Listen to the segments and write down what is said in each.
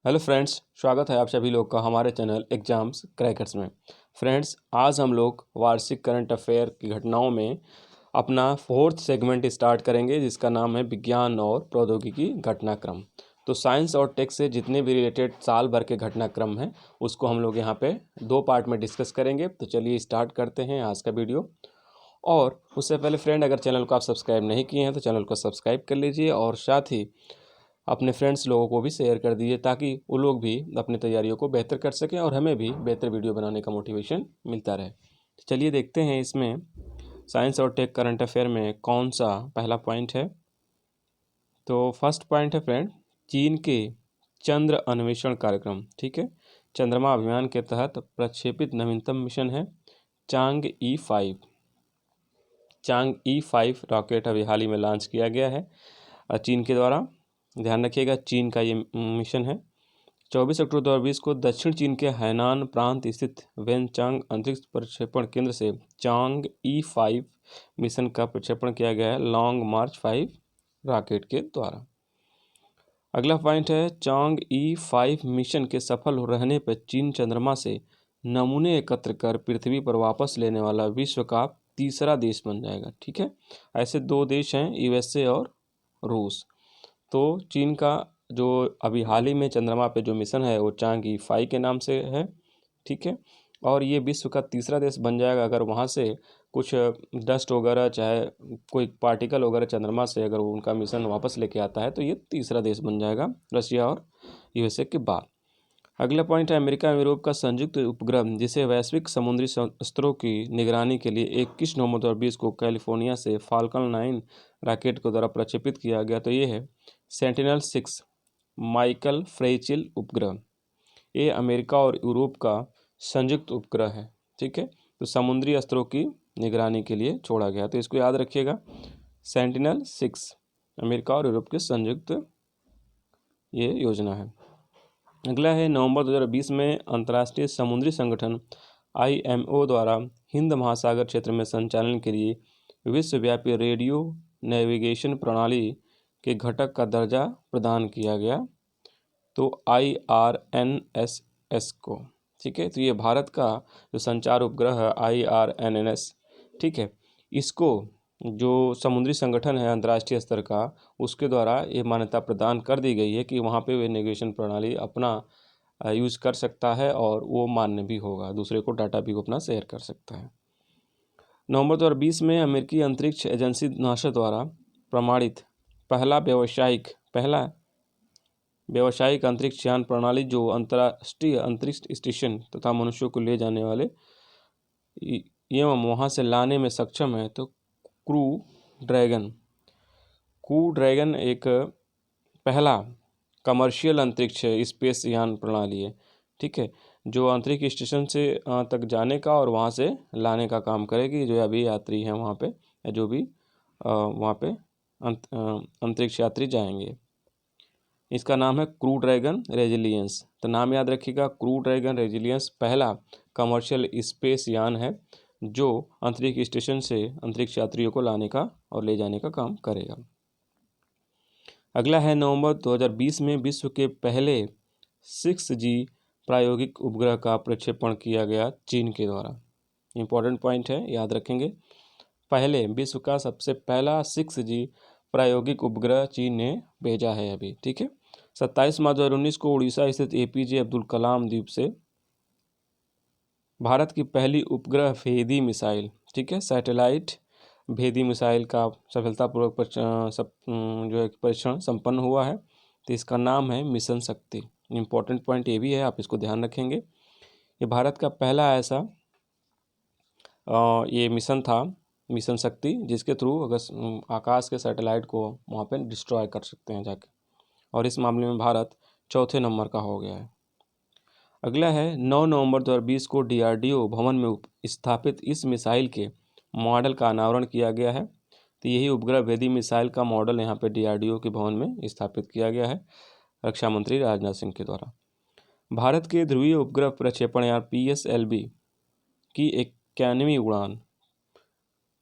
Hello friends, स्वागत है आप सभी लोग का हमारे चैनल एग्जाम्स क्रैकर्स में। फ्रेंड्स, आज हम लोग वार्षिक करंट अफेयर की घटनाओं में अपना फोर्थ सेगमेंट स्टार्ट करेंगे, जिसका नाम है विज्ञान और प्रौद्योगिकी घटनाक्रम। तो साइंस और टेक से जितने भी रिलेटेड साल भर के घटनाक्रम हैं उसको हम लोग यहाँ पे दो पार्ट में डिस्कस करेंगे। तो चलिए स्टार्ट करते हैं आज का वीडियो। और उससे पहले फ्रेंड, अगर चैनल को आप सब्सक्राइब नहीं किए हैं तो चैनल को सब्सक्राइब कर लीजिए और साथ ही अपने फ्रेंड्स लोगों को भी शेयर कर दीजिए, ताकि वो लोग भी अपनी तैयारियों को बेहतर कर सकें और हमें भी बेहतर वीडियो बनाने का मोटिवेशन मिलता रहे। तो चलिए देखते हैं इसमें साइंस और टेक करंट अफेयर में कौन सा पहला पॉइंट है। तो फर्स्ट पॉइंट है फ्रेंड, चीन के चंद्र अन्वेषण कार्यक्रम। ठीक है, चंद्रमा अभियान के तहत प्रक्षेपित नवीनतम मिशन है चांग-E5। चांग-E5 रॉकेट अभी हाल ही में लॉन्च किया गया है चीन के द्वारा। ध्यान रखिएगा, चीन का ये मिशन है। 24 अक्टूबर 2020 को दक्षिण चीन के हैनान प्रांत स्थित वेनचांग अंतरिक्ष प्रक्षेपण केंद्र से चांग-E5 मिशन का प्रक्षेपण किया गया है लॉन्ग मार्च 5 रॉकेट के द्वारा। अगला पॉइंट है, चांग-E5 मिशन के सफल रहने पर चीन चंद्रमा से नमूने एकत्र कर पृथ्वी पर वापस लेने वाला विश्व का तीसरा देश बन जाएगा। ठीक है, ऐसे दो देश हैं, यूएसए और रूस। तो चीन का जो अभी हाल ही में चंद्रमा पे जो मिशन है वो चांग-E5 के नाम से है। ठीक है, और ये विश्व का तीसरा देश बन जाएगा अगर वहाँ से कुछ डस्ट वगैरह, चाहे कोई पार्टिकल वगैरह चंद्रमा से अगर उनका मिशन वापस लेके आता है तो ये तीसरा देश बन जाएगा रशिया और यूएसए के बाद। अगला पॉइंट है, अमेरिका और यूरोप का संयुक्त उपग्रह जिसे वैश्विक समुद्री स्तरों की निगरानी के लिए 21 नवंबर 2020 को कैलिफोर्निया से फाल्कन 9 रॉकेट के द्वारा प्रक्षेपित किया गया। तो ये है सेंटिनल-6 माइकल फ्रेचिल उपग्रह। ये अमेरिका और यूरोप का संयुक्त उपग्रह है। ठीक है, तो समुद्री स्तरों की निगरानी के लिए छोड़ा गया, तो इसको याद रखिएगा, सेंटिनल-6 अमेरिका और यूरोप के संयुक्त ये योजना है। अगला है, नवंबर 2020 में अंतर्राष्ट्रीय समुद्री संगठन IMO द्वारा हिंद महासागर क्षेत्र में संचालन के लिए विश्वव्यापी रेडियो नेविगेशन प्रणाली के घटक का दर्जा प्रदान किया गया, तो IRNSS को। ठीक है, तो ये भारत का जो संचार उपग्रह है IRNS, ठीक है, इसको जो समुद्री संगठन है अंतर्राष्ट्रीय स्तर का, उसके द्वारा ये मान्यता प्रदान कर दी गई है कि वहाँ पे वे नेविगेशन प्रणाली अपना यूज़ कर सकता है और वो मान्य भी होगा, दूसरे को डाटा भी अपना शेयर कर सकता है। नवंबर 2020 में अमेरिकी अंतरिक्ष एजेंसी नासा द्वारा प्रमाणित पहला व्यावसायिक अंतरिक्ष यान प्रणाली जो अंतर्राष्ट्रीय अंतरिक्ष स्टेशन तथा मनुष्यों को ले जाने वाले एवं वहाँ से लाने में सक्षम है, तो क्रू ड्रैगन एक पहला कमर्शियल अंतरिक्ष स्पेस यान प्रणाली है। ठीक है, जो अंतरिक्ष स्टेशन से तक जाने का और वहाँ से लाने का काम करेगी, जो अभी यात्री हैं वहाँ पे, जो भी वहाँ पे अंतरिक्ष यात्री जाएंगे। इसका नाम है क्रू ड्रैगन रेजिलियंस। तो नाम याद रखिएगा, क्रू ड्रैगन रेजिलियंस पहला कमर्शियल स्पेस यान है जो अंतरिक्ष स्टेशन से अंतरिक्ष यात्रियों को लाने का और ले जाने का काम करेगा। अगला है, नवंबर 2020 में विश्व के पहले 6G प्रायोगिक उपग्रह का प्रक्षेपण किया गया चीन के द्वारा। इम्पोर्टेंट पॉइंट है, याद रखेंगे। पहले विश्व का सबसे पहला 6G प्रायोगिक उपग्रह चीन ने भेजा है अभी। ठीक है, 27 मार्च 2019 को उड़ीसा स्थित APJ अब्दुल कलाम द्वीप से भारत की पहली उपग्रह भेदी मिसाइल, ठीक है, सैटेलाइट भेदी मिसाइल का सफलतापूर्वक जो है परीक्षण संपन्न हुआ है। तो इसका नाम है मिशन शक्ति। इम्पोर्टेंट पॉइंट ये भी है, आप इसको ध्यान रखेंगे। ये भारत का पहला ऐसा ये मिशन था, मिशन शक्ति, जिसके थ्रू अगर आकाश के सैटेलाइट को वहाँ पे डिस्ट्रॉय कर सकते हैं जाके, और इस मामले में भारत चौथे नंबर का हो गया है। अगला है, 9 नवंबर 2020 को DRDO भवन में स्थापित इस मिसाइल के मॉडल का अनावरण किया गया है। तो यही उपग्रह भेदी मिसाइल का मॉडल यहाँ पे DRDO के भवन में स्थापित किया गया है रक्षा मंत्री राजनाथ सिंह के द्वारा। भारत के ध्रुवीय उपग्रह प्रक्षेपण यान PSLV की 91वीं उड़ान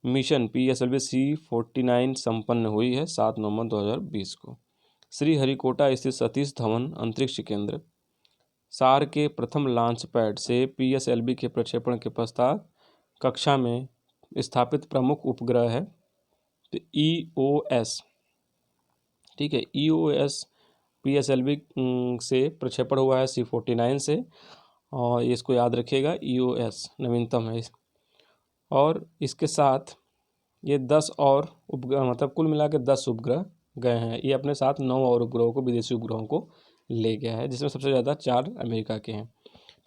मिशन PSLV C-49 संपन्न हुई है 7 नवंबर 2020 को। श्रीहरिकोटा स्थित सतीश धवन अंतरिक्ष केंद्र सार के प्रथम लॉन्च पैड से PSLV के प्रक्षेपण के पश्चात कक्षा में स्थापित प्रमुख उपग्रह है। तो EOS, ठीक है, EOS PSLV से प्रक्षेपण हुआ है C49 से, और इसको याद रखिएगा, EOS नवीनतम है। और इसके साथ ये 10 और उपग्रह, मतलब कुल मिला के 10 उपग्रह गए हैं। ये अपने साथ 9 और उपग्रहों को, विदेशी उपग्रहों को ले गया है, जिसमें सबसे ज़्यादा 4 अमेरिका के हैं।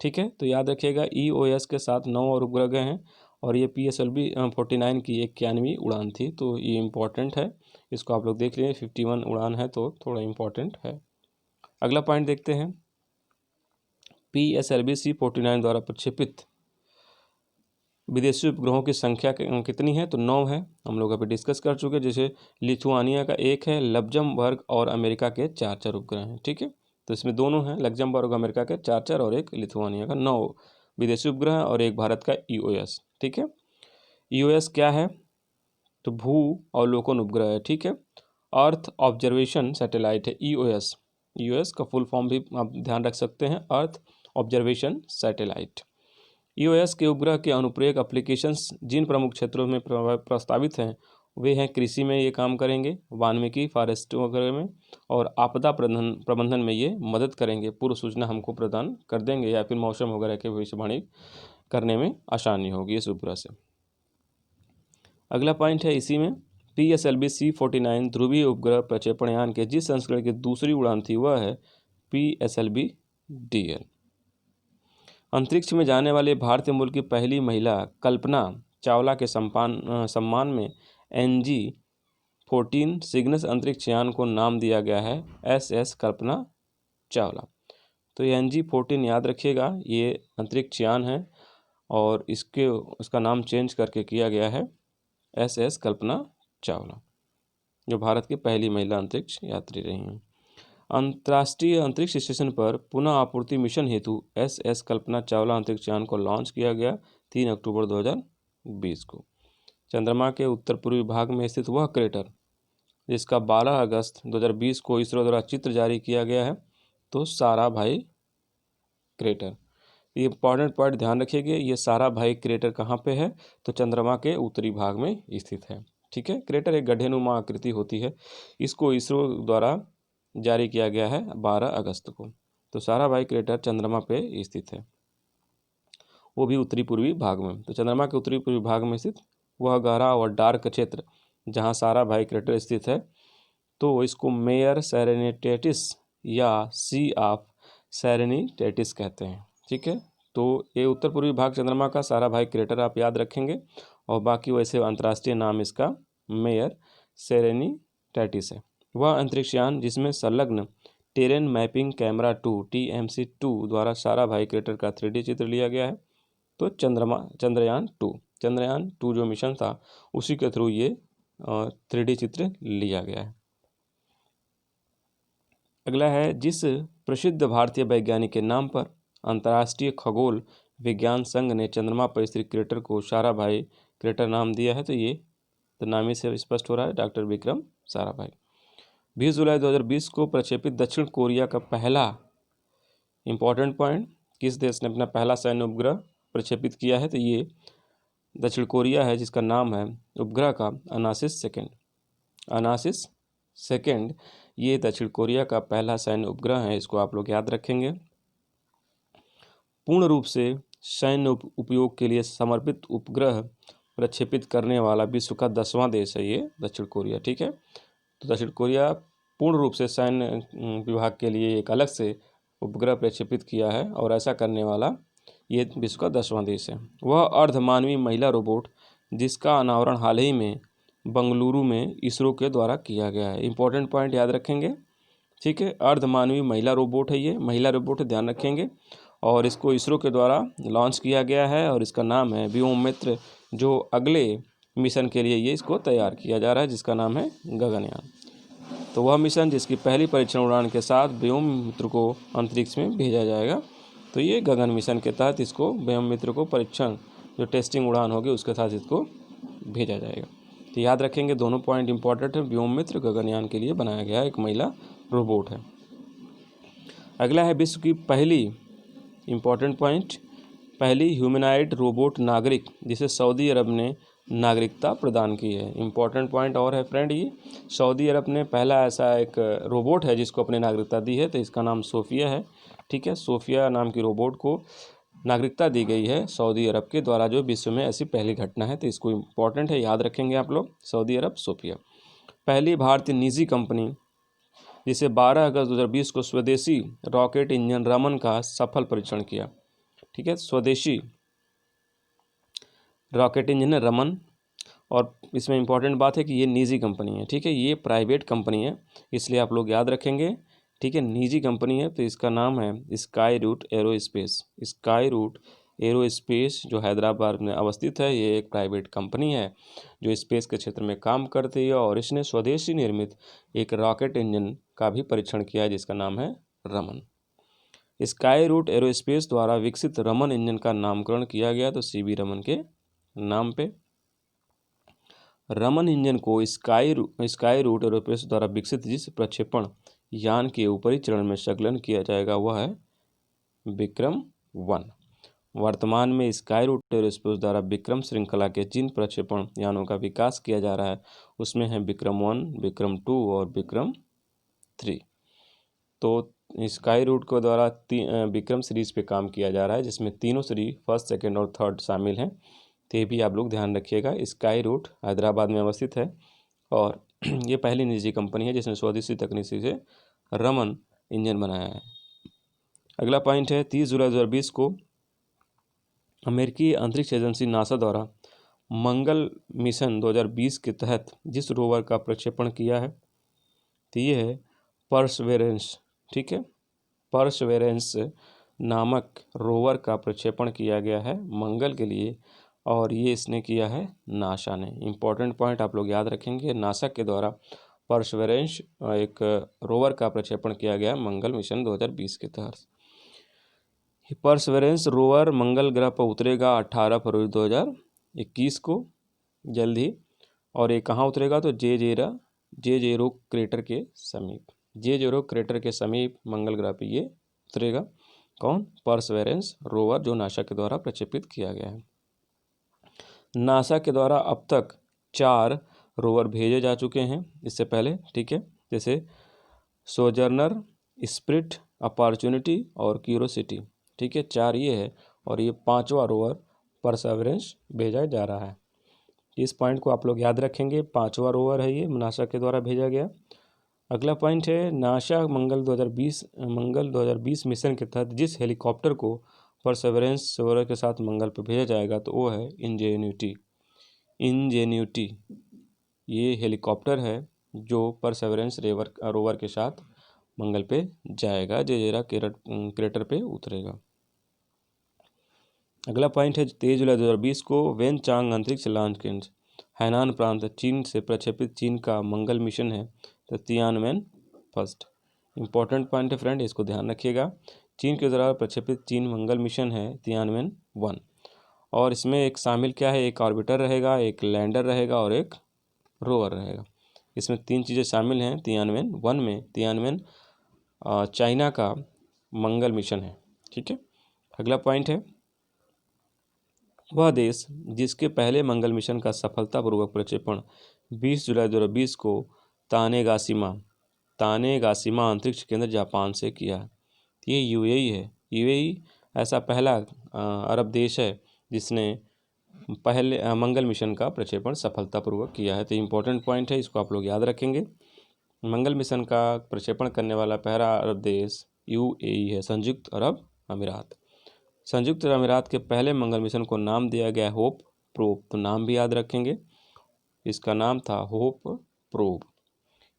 ठीक है, तो याद रखिएगा EOS के साथ 9 और उपग्रह गए हैं, और ये PSLV 49 की 91वीं उड़ान थी। तो ये इम्पॉर्टेंट है, इसको आप लोग देख लीजिए। 51 उड़ान है तो थोड़ा इम्पॉर्टेंट है। अगला पॉइंट देखते हैं, PSLV C49 द्वारा प्रक्षेपित विदेशी उपग्रहों की संख्या कितनी है? तो 9 है, हम लोग अभी डिस्कस कर चुके हैं। जैसे लिथुआनिया का 1 है, लग्जमबर्ग और अमेरिका के 4 उपग्रह हैं। ठीक है, तो इसमें दोनों हैं, लग्जमबर्ग अमेरिका के 4 और एक लिथुआनिया का 9 विदेशी उपग्रह है, और एक भारत का EOS। ठीक है, EOS क्या है? तो भू अवलोकन उपग्रह है। ठीक है, अर्थ ऑब्जर्वेशन सैटेलाइट है EOS का फुल फॉर्म भी आप ध्यान रख सकते हैं, अर्थ ऑब्जर्वेशन सैटेलाइट। EOS के उपग्रह के अनुप्रयोग एप्लीकेशंस जिन प्रमुख क्षेत्रों में प्रस्तावित हैं वे हैं, कृषि में ये काम करेंगे, वानिकी फॉरेस्ट वगैरह में, और आपदा प्रबंधन में ये मदद करेंगे, पूर्व सूचना हमको प्रदान कर देंगे, या फिर मौसम वगैरह की भविष्यवाणी करने में आसानी होगी इस उपग्रह से। अगला पॉइंट है इसी में, PSLV C49 ध्रुवीय उपग्रह प्रक्षेपण यान के जिस संस्करण की दूसरी उड़ान थी वह है PSLV DL। अंतरिक्ष में जाने वाले भारतीय मूल की पहली महिला कल्पना चावला के सम्मान में NG-14 सिग्नस अंतरिक्ष यान को नाम दिया गया है SS कल्पना चावला। तो ये NG-14 याद रखिएगा, ये अंतरिक्ष यान है, और इसका नाम चेंज करके किया गया है SS कल्पना चावला, जो भारत की पहली महिला अंतरिक्ष यात्री रही हैं। अंतर्राष्ट्रीय अंतरिक्ष स्टेशन पर पुनः आपूर्ति मिशन हेतु SS कल्पना चावला अंतरिक्ष यान को लॉन्च किया गया 3 अक्टूबर 2020 को। चंद्रमा के उत्तर पूर्वी भाग में स्थित वह क्रेटर जिसका 12 अगस्त 2020 को इसरो द्वारा चित्र जारी किया गया है, तो साराभाई क्रेटर। ये इंपॉर्टेंट पॉइंट ध्यान रखिएगा, ये साराभाई क्रेटर कहाँ पे है? तो चंद्रमा के उत्तरी भाग में स्थित है। ठीक है, क्रेटर एक गड्ढेनुमा आकृति होती है, इसको इसरो द्वारा जारी किया गया है 12 अगस्त को। तो साराभाई क्रेटर चंद्रमा पे स्थित है, वो भी उत्तरी पूर्वी भाग में। तो चंद्रमा के उत्तरी पूर्वी भाग में स्थित वह गहरा और डार्क क्षेत्र जहाँ साराभाई क्रेटर स्थित है, तो इसको मेयर सेरेनिटेटिस या सी ऑफ सेरेनिटेटिस कहते हैं। ठीक है, तो ये उत्तर पूर्वी भाग चंद्रमा का साराभाई क्रेटर आप याद रखेंगे, और बाकी वैसे अंतर्राष्ट्रीय नाम इसका मेयर सेरेनिटेटिस है। वह अंतरिक्ष यान जिसमें संलग्न टेरेन मैपिंग कैमरा 2 TMC-2 द्वारा साराभाई क्रेटर का 3D चित्र लिया गया है। तो चंद्रयान 2 जो मिशन था उसी के थ्रू ये 3D चित्र लिया गया है। अगला है, जिस प्रसिद्ध भारतीय वैज्ञानिक के नाम पर अंतर्राष्ट्रीय खगोल विज्ञान संघ ने चंद्रमा पर स्थित क्रेटर को साराभाई क्रेटर नाम दिया है, तो ये तो नाम ही से स्पष्ट हो रहा है, डॉक्टर विक्रम साराभाई। 20 जुलाई 2020 को प्रक्षेपित दक्षिण कोरिया का पहला इंपॉर्टेंट पॉइंट, किस देश ने अपना पहला सैन्य उपग्रह प्रक्षेपित किया है? तो ये दक्षिण कोरिया है, जिसका नाम है उपग्रह का अनासिस सेकेंड। ये दक्षिण कोरिया का पहला सैन्य उपग्रह है, इसको आप लोग याद रखेंगे। पूर्ण रूप से सैन्य उपयोग के लिए समर्पित उपग्रह प्रक्षेपित करने वाला विश्व का 10वां देश है ये दक्षिण कोरिया। ठीक है, तो दक्षिण कोरिया पूर्ण रूप से सैन्य विभाग के लिए एक अलग से उपग्रह प्रक्षेपित किया है, और ऐसा करने वाला ये विश्व का 10वां देश है। वह अर्धमानवीय महिला रोबोट जिसका अनावरण हाल ही में बंगलुरु में इसरो के द्वारा किया गया है। इंपॉर्टेंट पॉइंट याद रखेंगे। ठीक है, अर्धमानवीय महिला रोबोट है, ये महिला रोबोट ध्यान रखेंगे, और इसको इसरो के द्वारा लॉन्च किया गया है, और इसका नाम है व्योममित्र, जो अगले मिशन के लिए ये इसको तैयार किया जा रहा है, जिसका नाम है गगनयान। तो वह मिशन जिसकी पहली परीक्षण उड़ान के साथ व्योममित्र को अंतरिक्ष में भेजा जाएगा, तो ये गगन मिशन के तहत इसको व्योममित्र को परीक्षण जो टेस्टिंग उड़ान होगी उसके साथ इसको भेजा जाएगा। तो याद रखेंगे, दोनों पॉइंट इंपॉर्टेंट है। व्योममित्र गगनयान के लिए बनाया गया एक महिला रोबोट है। अगला है विश्व की पहली इम्पॉर्टेंट पॉइंट, पहली ह्यूमनॉइड रोबोट नागरिक जिसे सऊदी अरब ने नागरिकता प्रदान की है। इम्पॉर्टेंट पॉइंट और है फ्रेंड, ये सऊदी अरब ने पहला ऐसा एक रोबोट है जिसको अपने नागरिकता दी है, तो इसका नाम सोफिया है। ठीक है, सोफिया नाम की रोबोट को नागरिकता दी गई है सऊदी अरब के द्वारा, जो विश्व में ऐसी पहली घटना है, तो इसको इम्पॉर्टेंट है, याद रखेंगे आप लोग। सऊदी अरब सोफिया। पहली भारतीय निजी कंपनी जिसे 12 अगस्त 2020 को स्वदेशी रॉकेट इंजन रमन का सफल परीक्षण किया। ठीक है, स्वदेशी रॉकेट इंजन रमन, और इसमें इंपॉर्टेंट बात है कि ये निजी कंपनी है। ठीक है, ये प्राइवेट कंपनी है, इसलिए आप लोग याद रखेंगे। ठीक है, निजी कंपनी है, तो इसका नाम है Skyroot Aerospace. Skyroot Aerospace जो हैदराबाद में अवस्थित है, ये एक प्राइवेट कंपनी है जो स्पेस के क्षेत्र में काम करती है, और इसने स्वदेशी निर्मित एक रॉकेट इंजन का भी परीक्षण किया है जिसका नाम है रमन। स्काई रूट एरोस्पेस द्वारा विकसित रमन इंजन का नामकरण किया गया तो सीवी रमन के नाम पे। रमन इंजन को स्काई रूट एरोस्पेस द्वारा विकसित जिस प्रक्षेपण यान के ऊपरी चरण में संकलन किया जाएगा वह है विक्रम-1। वर्तमान में स्काई रूट एरोस्पेस द्वारा विक्रम श्रृंखला के जिन प्रक्षेपण यानों का विकास किया जा रहा है उसमें है विक्रम-1, विक्रम-2 और विक्रम-3। तो स्काई रूट के द्वारा विक्रम सीरीज पे काम किया जा रहा है, जिसमें तीनों सीरीज फर्स्ट, सेकेंड और थर्ड शामिल हैं, तो ये भी आप लोग ध्यान रखिएगा। स्काई रूट हैदराबाद में अवस्थित है और ये पहली निजी कंपनी है जिसने स्वदेशी तकनीक से रमन इंजन बनाया है। अगला पॉइंट है 30 जुलाई 2020 को अमेरिकी अंतरिक्ष एजेंसी नासा द्वारा मंगल मिशन 2020 के तहत जिस रोवर का प्रक्षेपण किया है तो ये है परसवेरेंस। ठीक है, परसवेरेंस नामक रोवर का प्रक्षेपण किया गया है मंगल के लिए, और ये इसने किया है नासा ने। इम्पॉर्टेंट पॉइंट आप लोग याद रखेंगे, नासा के द्वारा परसवेरेंस एक रोवर का प्रक्षेपण किया गया मंगल मिशन 2020 के तहत। परसवेरेंस रोवर मंगल ग्रह पर उतरेगा 18 फरवरी 2021 को जल्द ही, और ये कहाँ उतरेगा तो जे0 क्रेटर के समीप। जे0 क्रेटर के समीप मंगल ग्रह पर ये उतरेगा। कौन? परसवेरेंस रोवर, जो नासा के द्वारा प्रक्षेपित किया गया है। नासा के द्वारा अब तक 4 रोवर भेजे जा चुके हैं इससे पहले। ठीक है, जैसे सोजर्नर, स्पिरिट, अपॉर्चुनिटी और क्यूरोसिटी। ठीक है, 4 ये है, और ये 5वां रोवर परसेवरेंस भेजा जा रहा है। इस पॉइंट को आप लोग याद रखेंगे, 5वां रोवर है ये नासा के द्वारा भेजा गया। अगला पॉइंट है नासा मंगल 2020 मिशन के तहत जिस हेलीकॉप्टर को परसेवरेंस रोवर के साथ मंगल पर भेजा जाएगा तो वो है इंजेन्यूटी। ये हेलीकॉप्टर है जो परसेवरेंस रोवर के साथ मंगल पे जाएगा, जे0 क्रेटर पे उतरेगा। अगला पॉइंट है 23 जुलाई 2020 को वेनचांग अंतरिक्ष लॉन्च केंद्र हैनान प्रांत चीन से प्रक्षेपित चीन का मंगल मिशन है तो तियानवेन फर्स्ट। इंपॉर्टेंट पॉइंट है फ्रेंड, इसको ध्यान रखिएगा। चीन के द्वारा प्रक्षेपित चीन मंगल मिशन है तियानवेन-1, और इसमें एक शामिल क्या है, एक ऑर्बिटर रहेगा, एक लैंडर रहेगा और एक रोवर रहेगा। इसमें 3 चीज़ें शामिल हैं तियानवेन-1 में। तियानवेन चाइना का मंगल मिशन है। ठीक है, अगला पॉइंट है वह देश जिसके पहले मंगल मिशन का सफलतापूर्वक प्रक्षेपण 20 जुलाई 2020 को तानेगाशिमा अंतरिक्ष केंद्र जापान से किया। ये यूएई है। यूएई ऐसा पहला अरब देश है जिसने पहले मंगल मिशन का प्रक्षेपण सफलतापूर्वक किया है। तो इम्पोर्टेंट पॉइंट है, इसको आप लोग याद रखेंगे। मंगल मिशन का प्रक्षेपण करने वाला पहला अरब देश यूएई है, संयुक्त अरब अमीरात। संयुक्त अरब अमीरात के पहले मंगल मिशन को नाम दिया गया होप प्रोब, तो नाम भी याद रखेंगे, इसका नाम था होप प्रोब।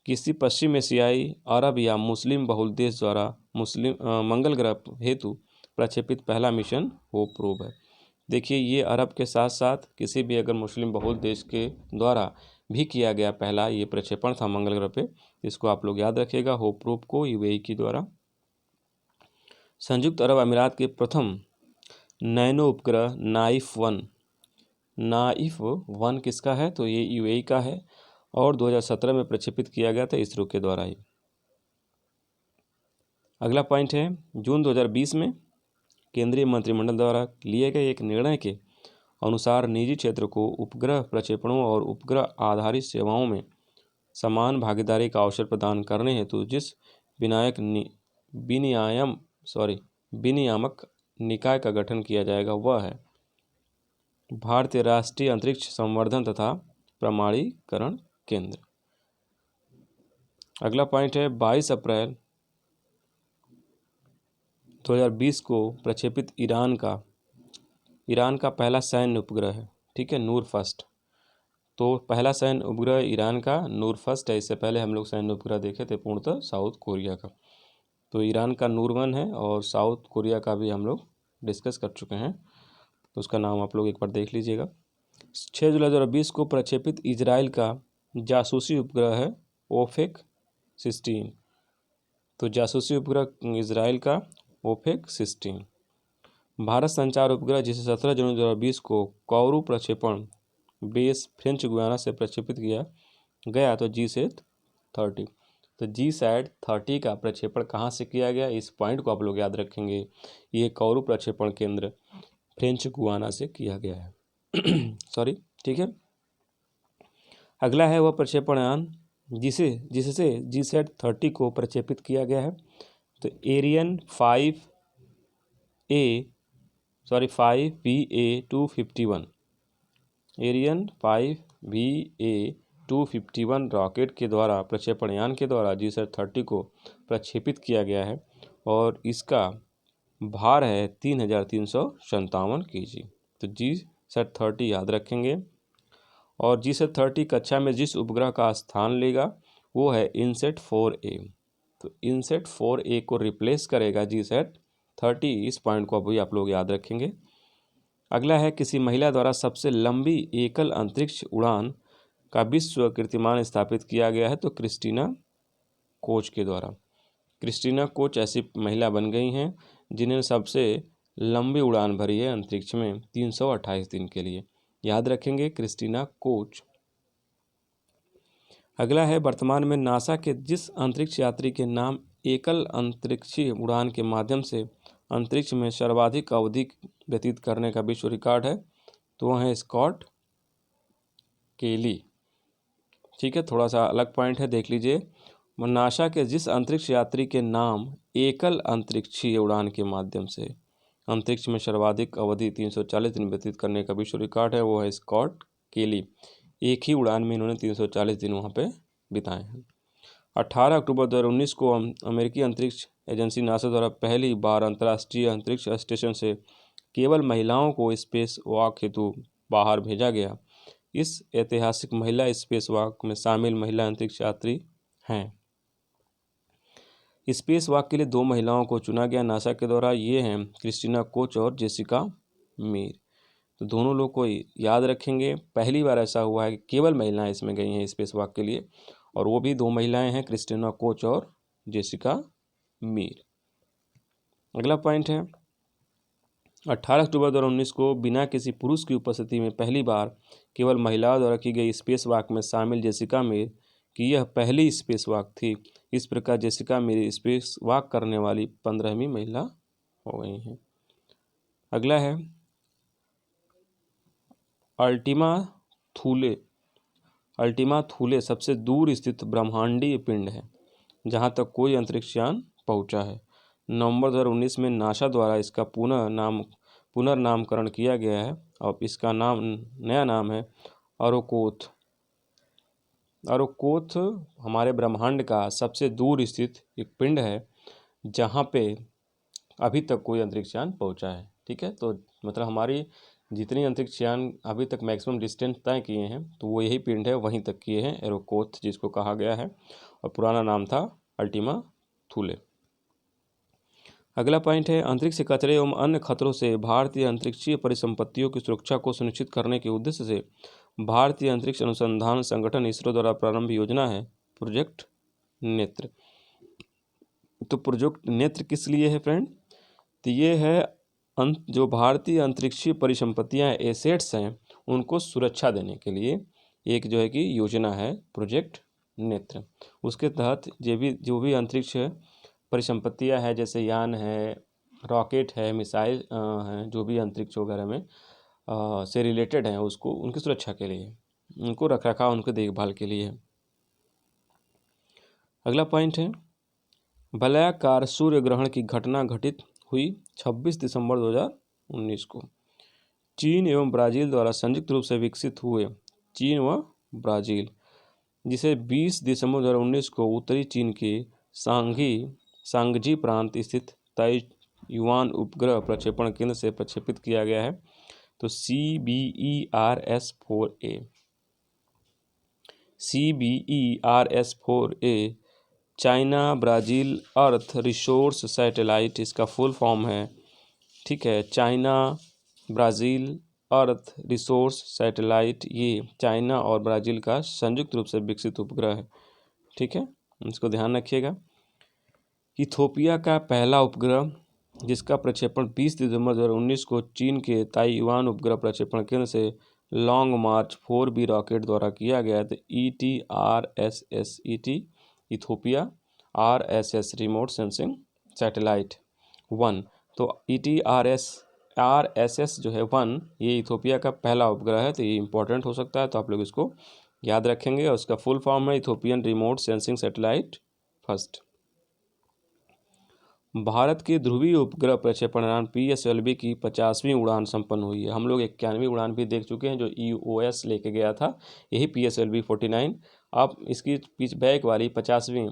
किसी पश्चिम एशियाई, अरब या मुस्लिम बहुल देश द्वारा मंगल ग्रह हेतु प्रक्षेपित पहला मिशन होप प्रोब है। देखिए, ये अरब के साथ साथ किसी भी अगर मुस्लिम बहुल देश के द्वारा भी किया गया पहला ये प्रक्षेपण था मंगल ग्रह पे, इसको आप लोग याद रखिएगा, होप प्रोब को यूएई के द्वारा। संयुक्त अरब अमीरात के प्रथम नैनो उपग्रह नाइफ वन किसका है तो ये यूएई का है, और 2017 में प्रक्षेपित किया गया था इसरो के द्वारा ही। अगला पॉइंट है, जून 2020 में केंद्रीय मंत्रिमंडल द्वारा लिए गए एक निर्णय के अनुसार निजी क्षेत्र को उपग्रह प्रक्षेपणों और उपग्रह आधारित सेवाओं में समान भागीदारी का अवसर प्रदान करने हेतु जिस विनियामक निकाय का गठन किया जाएगा वह है भारतीय राष्ट्रीय अंतरिक्ष संवर्धन तथा प्रमाणीकरण केंद्र। अगला पॉइंट है, 22 अप्रैल 2020 को प्रक्षेपित ईरान का पहला सैन्य उपग्रह है, ठीक है, नूर फर्स्ट। तो पहला सैन्य उपग्रह ईरान का नूर फर्स्ट है। इससे पहले हम लोग सैन्य उपग्रह देखे थे पूर्णतः साउथ कोरिया का। तो ईरान का नूर वन है और साउथ कोरिया का भी हम लोग डिस्कस कर चुके हैं, तो उसका नाम आप लोग एक बार देख लीजिएगा। 6 जुलाई 2020 को प्रक्षेपित इजराइल का जासूसी उपग्रह है ओफेक 16। तो जासूसी उपग्रह इजराइल का ओफेक 16। भारत संचार उपग्रह जिसे 17 जनवरी 2020 को कौरू प्रक्षेपण बेस फ्रेंच गुयाना से प्रक्षेपित किया गया, तो GSAT-30। तो GSAT-30 का प्रक्षेपण कहाँ से किया गया, इस पॉइंट को आप लोग याद रखेंगे। ये कौरू प्रक्षेपण केंद्र फ्रेंच गुयाना से किया गया है सॉरी, ठीक है। अगला है वह प्रक्षेपण यान जिससे GSAT-30 को प्रक्षेपित किया गया है। तो Ariane 5VA251 Ariane 5VA251 rocket के द्वारा प्रक्षेपण यान के द्वारा GSAT-30 को प्रक्षेपित किया गया है और इसका भार है 3357 kg। तो GSAT-30 याद रखेंगे। और GSAT-30 कक्षा में जिस उपग्रह का स्थान लेगा वो है INSAT-4A। तो INSAT-4A को रिप्लेस करेगा GSAT-30। इस पॉइंट को अभी आप लोग याद रखेंगे। अगला है, किसी महिला द्वारा सबसे लंबी एकल अंतरिक्ष उड़ान का विश्व कीर्तिमान स्थापित किया गया है। तो क्रिस्टीना कोच के द्वारा। क्रिस्टीना कोच ऐसी महिला बन गई हैं जिन्होंने सबसे लंबी उड़ान भरी है अंतरिक्ष में 328 दिन के लिए। याद रखेंगे क्रिस्टीना कोच। अगला है, वर्तमान में नासा के जिस अंतरिक्ष यात्री के नाम एकल अंतरिक्षीय उड़ान के माध्यम से अंतरिक्ष में सर्वाधिक अवधि व्यतीत करने का विश्व रिकॉर्ड है, तो वह है स्कॉट केली। ठीक है, थोड़ा सा अलग पॉइंट है, देख लीजिए। नासा के जिस अंतरिक्ष यात्री के नाम एकल अंतरिक्षीय उड़ान के माध्यम से अंतरिक्ष में सर्वाधिक अवधि 340 दिन व्यतीत करने का विश्व रिकॉर्ड है, वो है स्कॉट केली। एक ही उड़ान में इन्होंने 340 दिन वहाँ पे बिताए हैं। 18 अक्टूबर 2019 को अमेरिकी अंतरिक्ष एजेंसी नासा द्वारा पहली बार अंतर्राष्ट्रीय अंतरिक्ष स्टेशन से केवल महिलाओं को स्पेस वॉक हेतु बाहर भेजा गया। इस ऐतिहासिक महिला स्पेस वॉक में शामिल महिला अंतरिक्ष यात्री हैं। स्पेस वॉक के लिए 2 महिलाओं को चुना गया नासा के द्वारा। ये हैं क्रिस्टीना कोच और जेसिका मीर। तो दोनों लोग को याद रखेंगे। पहली बार ऐसा हुआ है कि केवल महिलाएं इसमें गई हैं स्पेस वॉक के लिए, और वो भी 2 महिलाएं हैं, क्रिस्टीना कोच और जेसिका मीर। अगला पॉइंट है, 18 अक्टूबर 2019 को बिना किसी पुरुष की उपस्थिति में पहली बार केवल महिलाओं द्वारा की गई स्पेस वॉक में शामिल जेसिका मीर की यह पहली स्पेस वॉक थी। इस प्रकार जेसिका मीर स्पेस वॉक करने वाली 15वीं महिला हो गई हैं। अगला है, अल्टीमा थूले सबसे दूर स्थित ब्रह्मांडीय पिंड है जहां तक कोई अंतरिक्ष यान पहुंचा है। नवंबर 2019 में नासा द्वारा इसका पुनर्नामकरण किया गया है और इसका नया नाम है अरोकोथ। अरोकोथ हमारे ब्रह्मांड का सबसे दूर स्थित एक पिंड है जहाँ पे अभी तक कोई अंतरिक्ष यान पहुँचा है। ठीक है, तो मतलब हमारी जितनी अंतरिक्ष यान अभी तक मैक्सिमम डिस्टेंस तय किए हैं तो वो यही पिंड है, वहीं तक किए हैं, एरोकोथ जिसको कहा गया है, और पुराना नाम था अल्टीमा थूले। अगला पॉइंट है, अंतरिक्ष कचरे एवं अन्य खतरों से भारतीय अंतरिक्षीय परिसंपत्तियों की सुरक्षा को सुनिश्चित करने के उद्देश्य से भारतीय अंतरिक्ष अनुसंधान संगठन इसरो द्वारा प्रारंभ योजना है प्रोजेक्ट नेत्र। तो प्रोजेक्ट नेत्र किस लिए है फ्रेंड? तो ये है जो भारतीय अंतरिक्षीय परिसंपत्तियां एसेट्स हैं उनको सुरक्षा देने के लिए एक जो है कि योजना है प्रोजेक्ट नेत्र। उसके तहत जो भी अंतरिक्ष परिसंपत्तियाँ हैं, जैसे यान है, रॉकेट है, मिसाइल हैं, जो भी अंतरिक्ष वगैरह में से रिलेटेड हैं, उसको उनकी सुरक्षा के लिए, उनको रखरखाव, उनकी देखभाल के लिए। अगला पॉइंट है, वलयाकार सूर्य ग्रहण की घटना घटित हुई 26 दिसंबर 2019 को। चीन एवं ब्राज़ील द्वारा संयुक्त रूप से विकसित हुए, चीन व ब्राज़ील, जिसे 20 दिसंबर 2019 को उत्तरी चीन के सांगजी प्रांत स्थित ताइवान उपग्रह प्रक्षेपण केंद्र से प्रक्षेपित किया गया है। तो CBERS-4A चाइना ब्राज़ील अर्थ रिसोर्स सैटेलाइट, इसका फुल फॉर्म है। ठीक है, चाइना ब्राज़ील अर्थ रिसोर्स सैटेलाइट, ये चाइना और ब्राज़ील का संयुक्त रूप से विकसित उपग्रह है। ठीक है, इसको ध्यान रखिएगा। इथोपिया का पहला उपग्रह, जिसका प्रक्षेपण 20 दिसंबर 2019 को चीन के ताइवान उपग्रह प्रक्षेपण केंद्र से लॉन्ग मार्च 4B रॉकेट द्वारा किया गया था। ETRSS Ethiopia RSS remote sensing satellite 1। तो ETRSS जो है 1, ये इथोपिया का पहला उपग्रह है, तो ये इंपॉर्टेंट हो सकता है, तो आप लोग इसको याद रखेंगे। और उसका फुल फॉर्म है Ethiopian remote sensing satellite first. Bharat के ध्रुवीय उपग्रह प्रक्षेपण यान PSLV की 50वीं उड़ान संपन्न हुई है। हम लोग 91वीं उड़ान भी देख चुके हैं, जो EOS लेके गया था, यही PSLV 49। आप इसकी पीछ बैक वाली 50वीं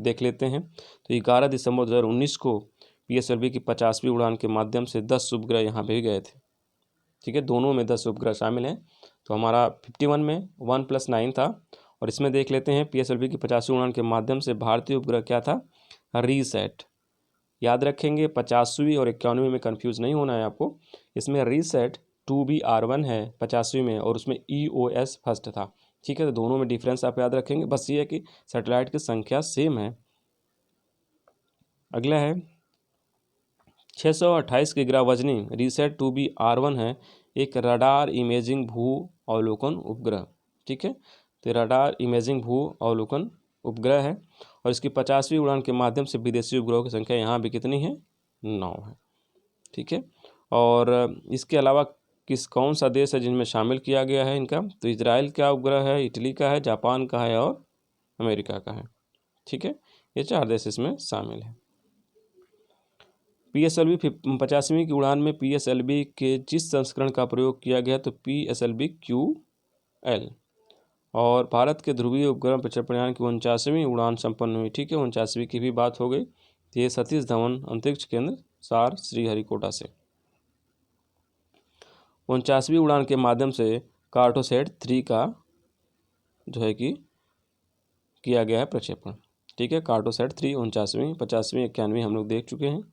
देख लेते हैं। तो 11 दिसंबर 2019 को PSLV की 50वीं उड़ान के माध्यम से 10 उपग्रह यहाँ भी गए थे। ठीक है, दोनों में 10 उपग्रह शामिल हैं। तो हमारा 51 में 1 + 9 था। और इसमें देख लेते हैं PSLV की 50वीं उड़ान के माध्यम से भारतीय उपग्रह क्या था, रीसैट। याद रखेंगे, 50वीं और 91वीं में कंफ्यूज नहीं होना है आपको। इसमें रीसैट 2BR1 है 50वीं में, और उसमें EOS फर्स्ट था। ठीक है, तो दोनों में डिफरेंस आप याद रखेंगे, बस ये है कि सैटेलाइट की संख्या सेम है। अगला है 628 किग्रा वजनी रीसैट 2BR1 है, एक रडार इमेजिंग भू अवलोकन उपग्रह। ठीक है, तो रडार इमेजिंग भू अवलोकन उपग्रह है, और इसकी 50वीं उड़ान के माध्यम से विदेशी उपग्रहों की संख्या यहाँ भी कितनी है, 9 है। ठीक है, और इसके अलावा कौन सा देश है जिनमें शामिल किया गया है इनका, तो इजराइल का उपग्रह है, इटली का है, जापान का है और अमेरिका का है। ठीक है, ये 4 देश इसमें शामिल है। PSLV 50वीं की उड़ान में PSLV के जिस संस्करण का प्रयोग किया गया, तो PSLV QL। और भारत के ध्रुवीय उपग्रह प्रक्षेपण यान की 49वीं उड़ान संपन्न हुई। ठीक है, 49वीं की भी बात हो गई। ये सतीश धवन अंतरिक्ष केंद्र सार श्रीहरिकोटा से 49वीं उड़ान के माध्यम से कार्टोसैट 3 का जो है कि किया गया है प्रक्षेपण। ठीक है, कार्टोसैट 3 49वीं, 50वीं, 91वीं हम लोग देख चुके हैं।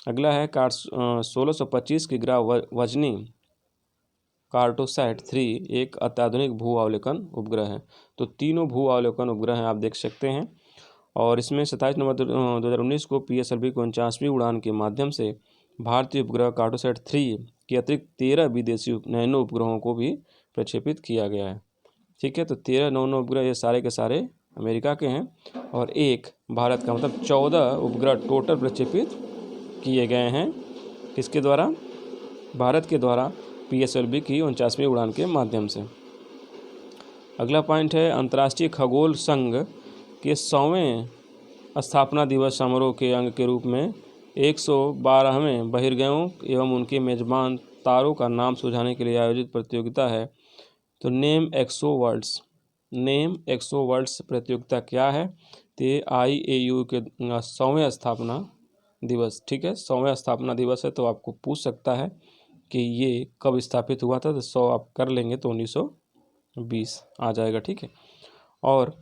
अगला है 1625 किग्रा वजनी कार्टोसैट 3 एक अत्याधुनिक भू अवलोकन उपग्रह है। तो तीनों भू अवलोकन उपग्रह हैं, आप देख सकते हैं। और इसमें 27 नवंबर 2019 को PSLV की 49वीं उड़ान के माध्यम से भारतीय उपग्रह कार्टोसैट 3 के अतिरिक्त 13 विदेशी नैनो उपग्रहों को भी प्रक्षेपित किया गया है। ठीक है, तो 13 नैनो उपग्रह ये सारे के सारे अमेरिका के हैं, और एक भारत का, मतलब 14 उपग्रह टोटल प्रक्षेपित किए गए हैं। किसके द्वारा, भारत के द्वारा PSLV की 49वीं उड़ान के माध्यम से। अगला पॉइंट है, अंतर्राष्ट्रीय खगोल संघ के 100वें स्थापना दिवस समारोह के अंग के रूप में 112वें बहिर्गयों एवं उनके मेजबान तारों का नाम सुझाने के लिए आयोजित प्रतियोगिता है। तो नेम एक्सो वर्ड्स प्रतियोगिता क्या है, तो IAU के 100वें स्थापना दिवस। ठीक है, 100वें स्थापना दिवस है, तो आपको पूछ सकता है कि ये कब स्थापित हुआ था, तो 100 आप कर लेंगे तो 1920 आ जाएगा। ठीक है, और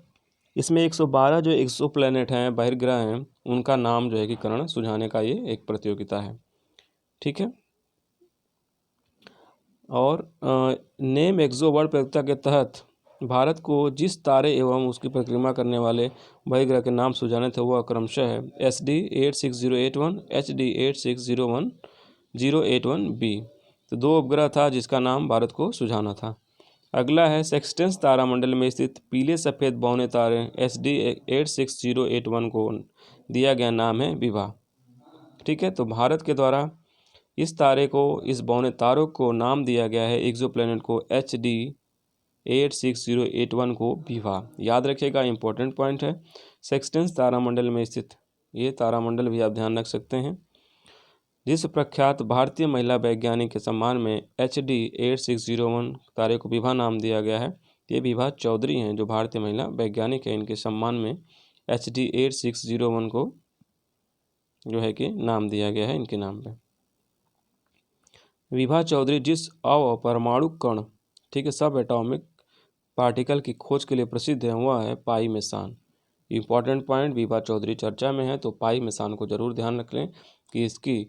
इसमें 112 जो एक्सो प्लैनेट हैं, बहिर्ग्रह हैं, उनका नाम जो है कि करण सुझाने का ये एक प्रतियोगिता है। ठीक है, और नेम एक्सो वर्ड प्रतियोगिता के तहत भारत को जिस तारे एवं उसकी परिक्रमा करने वाले बहिर्ग्रह के नाम सुझाने थे, वह क्रमशः है SD 86081, HD 8601081B। तो 2 उपग्रह था जिसका नाम भारत को सुझाना था। अगला है सेक्सटेंस तारामंडल में स्थित पीले सफ़ेद बौने तारे SD 86081 को दिया गया नाम है विभा। ठीक है, तो भारत के द्वारा इस तारे को, इस बौने तारों को नाम दिया गया है, एक्सोप्लैनेट को HD 86081 को विभा। याद रखिएगा, इंपॉर्टेंट पॉइंट है। सेक्सटेंस तारामंडल में स्थित ये तारामंडल भी आप ध्यान रख सकते हैं। जिस प्रख्यात भारतीय महिला वैज्ञानिक के सम्मान में HD 8601 तारे को विभा नाम दिया गया है, ये विभा चौधरी हैं जो भारतीय महिला वैज्ञानिक है, इनके सम्मान में HD 8601 को जो है कि नाम दिया गया है इनके नाम पे। विभा चौधरी जिस अपरमाणु कण, ठीक है, सब एटॉमिक पार्टिकल की खोज के लिए प्रसिद्ध है, वह है पाई मेसान। इंपॉर्टेंट पॉइंट, विभा चौधरी चर्चा में है तो पाई मेसान को जरूर ध्यान रख लें कि इसकी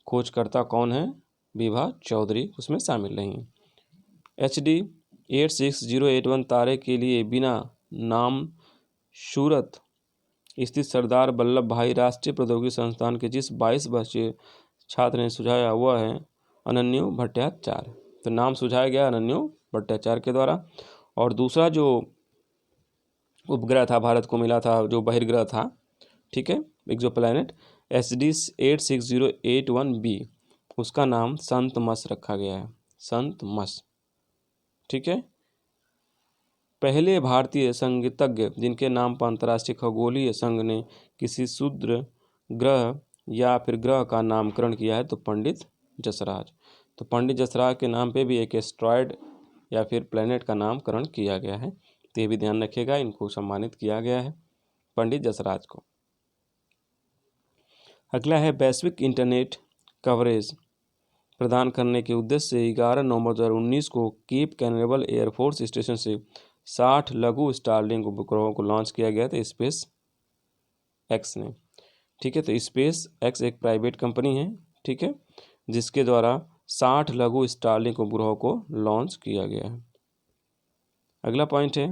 खोजकर्ता कौन है, विभा चौधरी उसमें शामिल नहीं है। HD 86081 तारे के लिए बिना नाम सूरत स्थित सरदार वल्लभ भाई राष्ट्रीय प्रौद्योगिकी संस्थान के जिस 22 वर्षीय छात्र ने सुझाया वह है अनन्यू भट्टाचार्य। तो नाम सुझाया गया अनन्यू भट्टाचार्य के द्वारा। और दूसरा जो उपग्रह था भारत को मिला था, जो बहिर्ग्रह था, ठीक है, एक्सोप्लैनेट HD 86081b, उसका नाम संतमस रखा गया है, संतमस। ठीक है, पहले भारतीय संगीतज्ञ जिनके नाम पर अंतर्राष्ट्रीय खगोलीय संघ ने किसी क्षुद्र ग्रह या फिर ग्रह का नामकरण किया है तो पंडित जसराज। तो पंडित जसराज के नाम पे भी एक एस्ट्रॉयड या फिर प्लेनेट का नामकरण किया गया है, तो ये भी ध्यान रखिएगा, इनको सम्मानित किया गया है पंडित जसराज को। अगला है वैश्विक इंटरनेट कवरेज प्रदान करने के उद्देश्य से 11 नवंबर 2019 को केप कैनवेरल एयरफोर्स स्टेशन से 60 लघु स्टारलिंक उपग्रहों को लॉन्च किया गया था स्पेस एक्स ने। ठीक है, तो स्पेस एक्स एक प्राइवेट कंपनी है, ठीक है, जिसके द्वारा 60 लघु स्टारलिंक उपग्रहों को लॉन्च किया गया है। अगला पॉइंट है,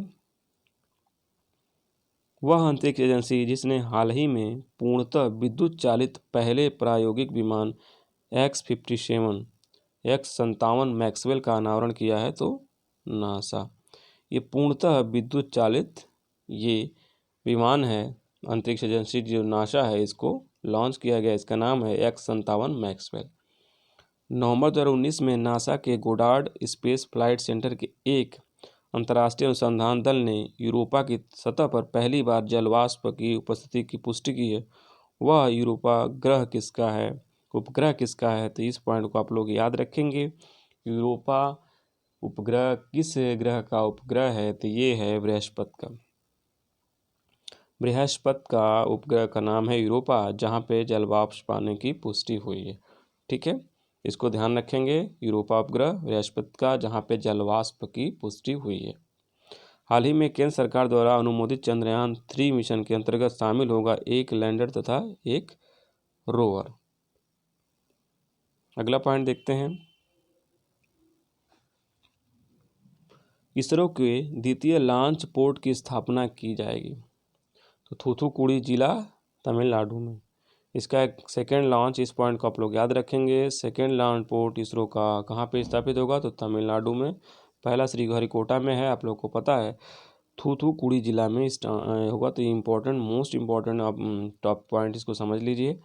वह अंतरिक्ष एजेंसी जिसने हाल ही में पूर्णतः विद्युत चालित पहले प्रायोगिक विमान X-57 X-57 मैक्सवेल का अनावरण किया है तो नासा। ये पूर्णतः विद्युत चालित ये विमान है, अंतरिक्ष एजेंसी जो नासा है इसको लॉन्च किया गया, इसका नाम है X-57 मैक्सवेल। नवंबर 2019 में नासा के गोडार्ड स्पेस फ्लाइट सेंटर के एक अंतर्राष्ट्रीय अनुसंधान दल ने यूरोपा की सतह पर पहली बार जलवाष्प की उपस्थिति की पुष्टि की है। वह यूरोपा ग्रह किसका है, उपग्रह किसका है, तो इस पॉइंट को आप लोग याद रखेंगे। यूरोपा उपग्रह किस ग्रह का उपग्रह है, तो ये है बृहस्पति का। बृहस्पति का उपग्रह का नाम है यूरोपा, जहाँ पे जलवाष्प पाने की पुष्टि हुई है। ठीक है, इसको ध्यान रखेंगे, यूरोपा उपग्रह बृहस्पति का, जहाँ पे जलवाष्प की पुष्टि हुई है। हाल ही में केंद्र सरकार द्वारा अनुमोदित चंद्रयान 3 मिशन के अंतर्गत शामिल होगा एक लैंडर तथा एक रोवर। अगला पॉइंट देखते हैं, इसरो के द्वितीय लॉन्च पोर्ट की स्थापना की जाएगी तो थूथुकुडी जिला तमिलनाडु में। इसका एक सेकेंड लॉन्च, इस पॉइंट को आप लोग याद रखेंगे, सेकेंड लॉन्च पोर्ट इसरो का कहाँ पे स्थापित होगा तो तमिलनाडु में। पहला श्रीहरिकोटा में है, आप लोग को पता है, थूथुकुडी जिला में होगा। तो ये important, most important top point, इसको समझ लीजिए,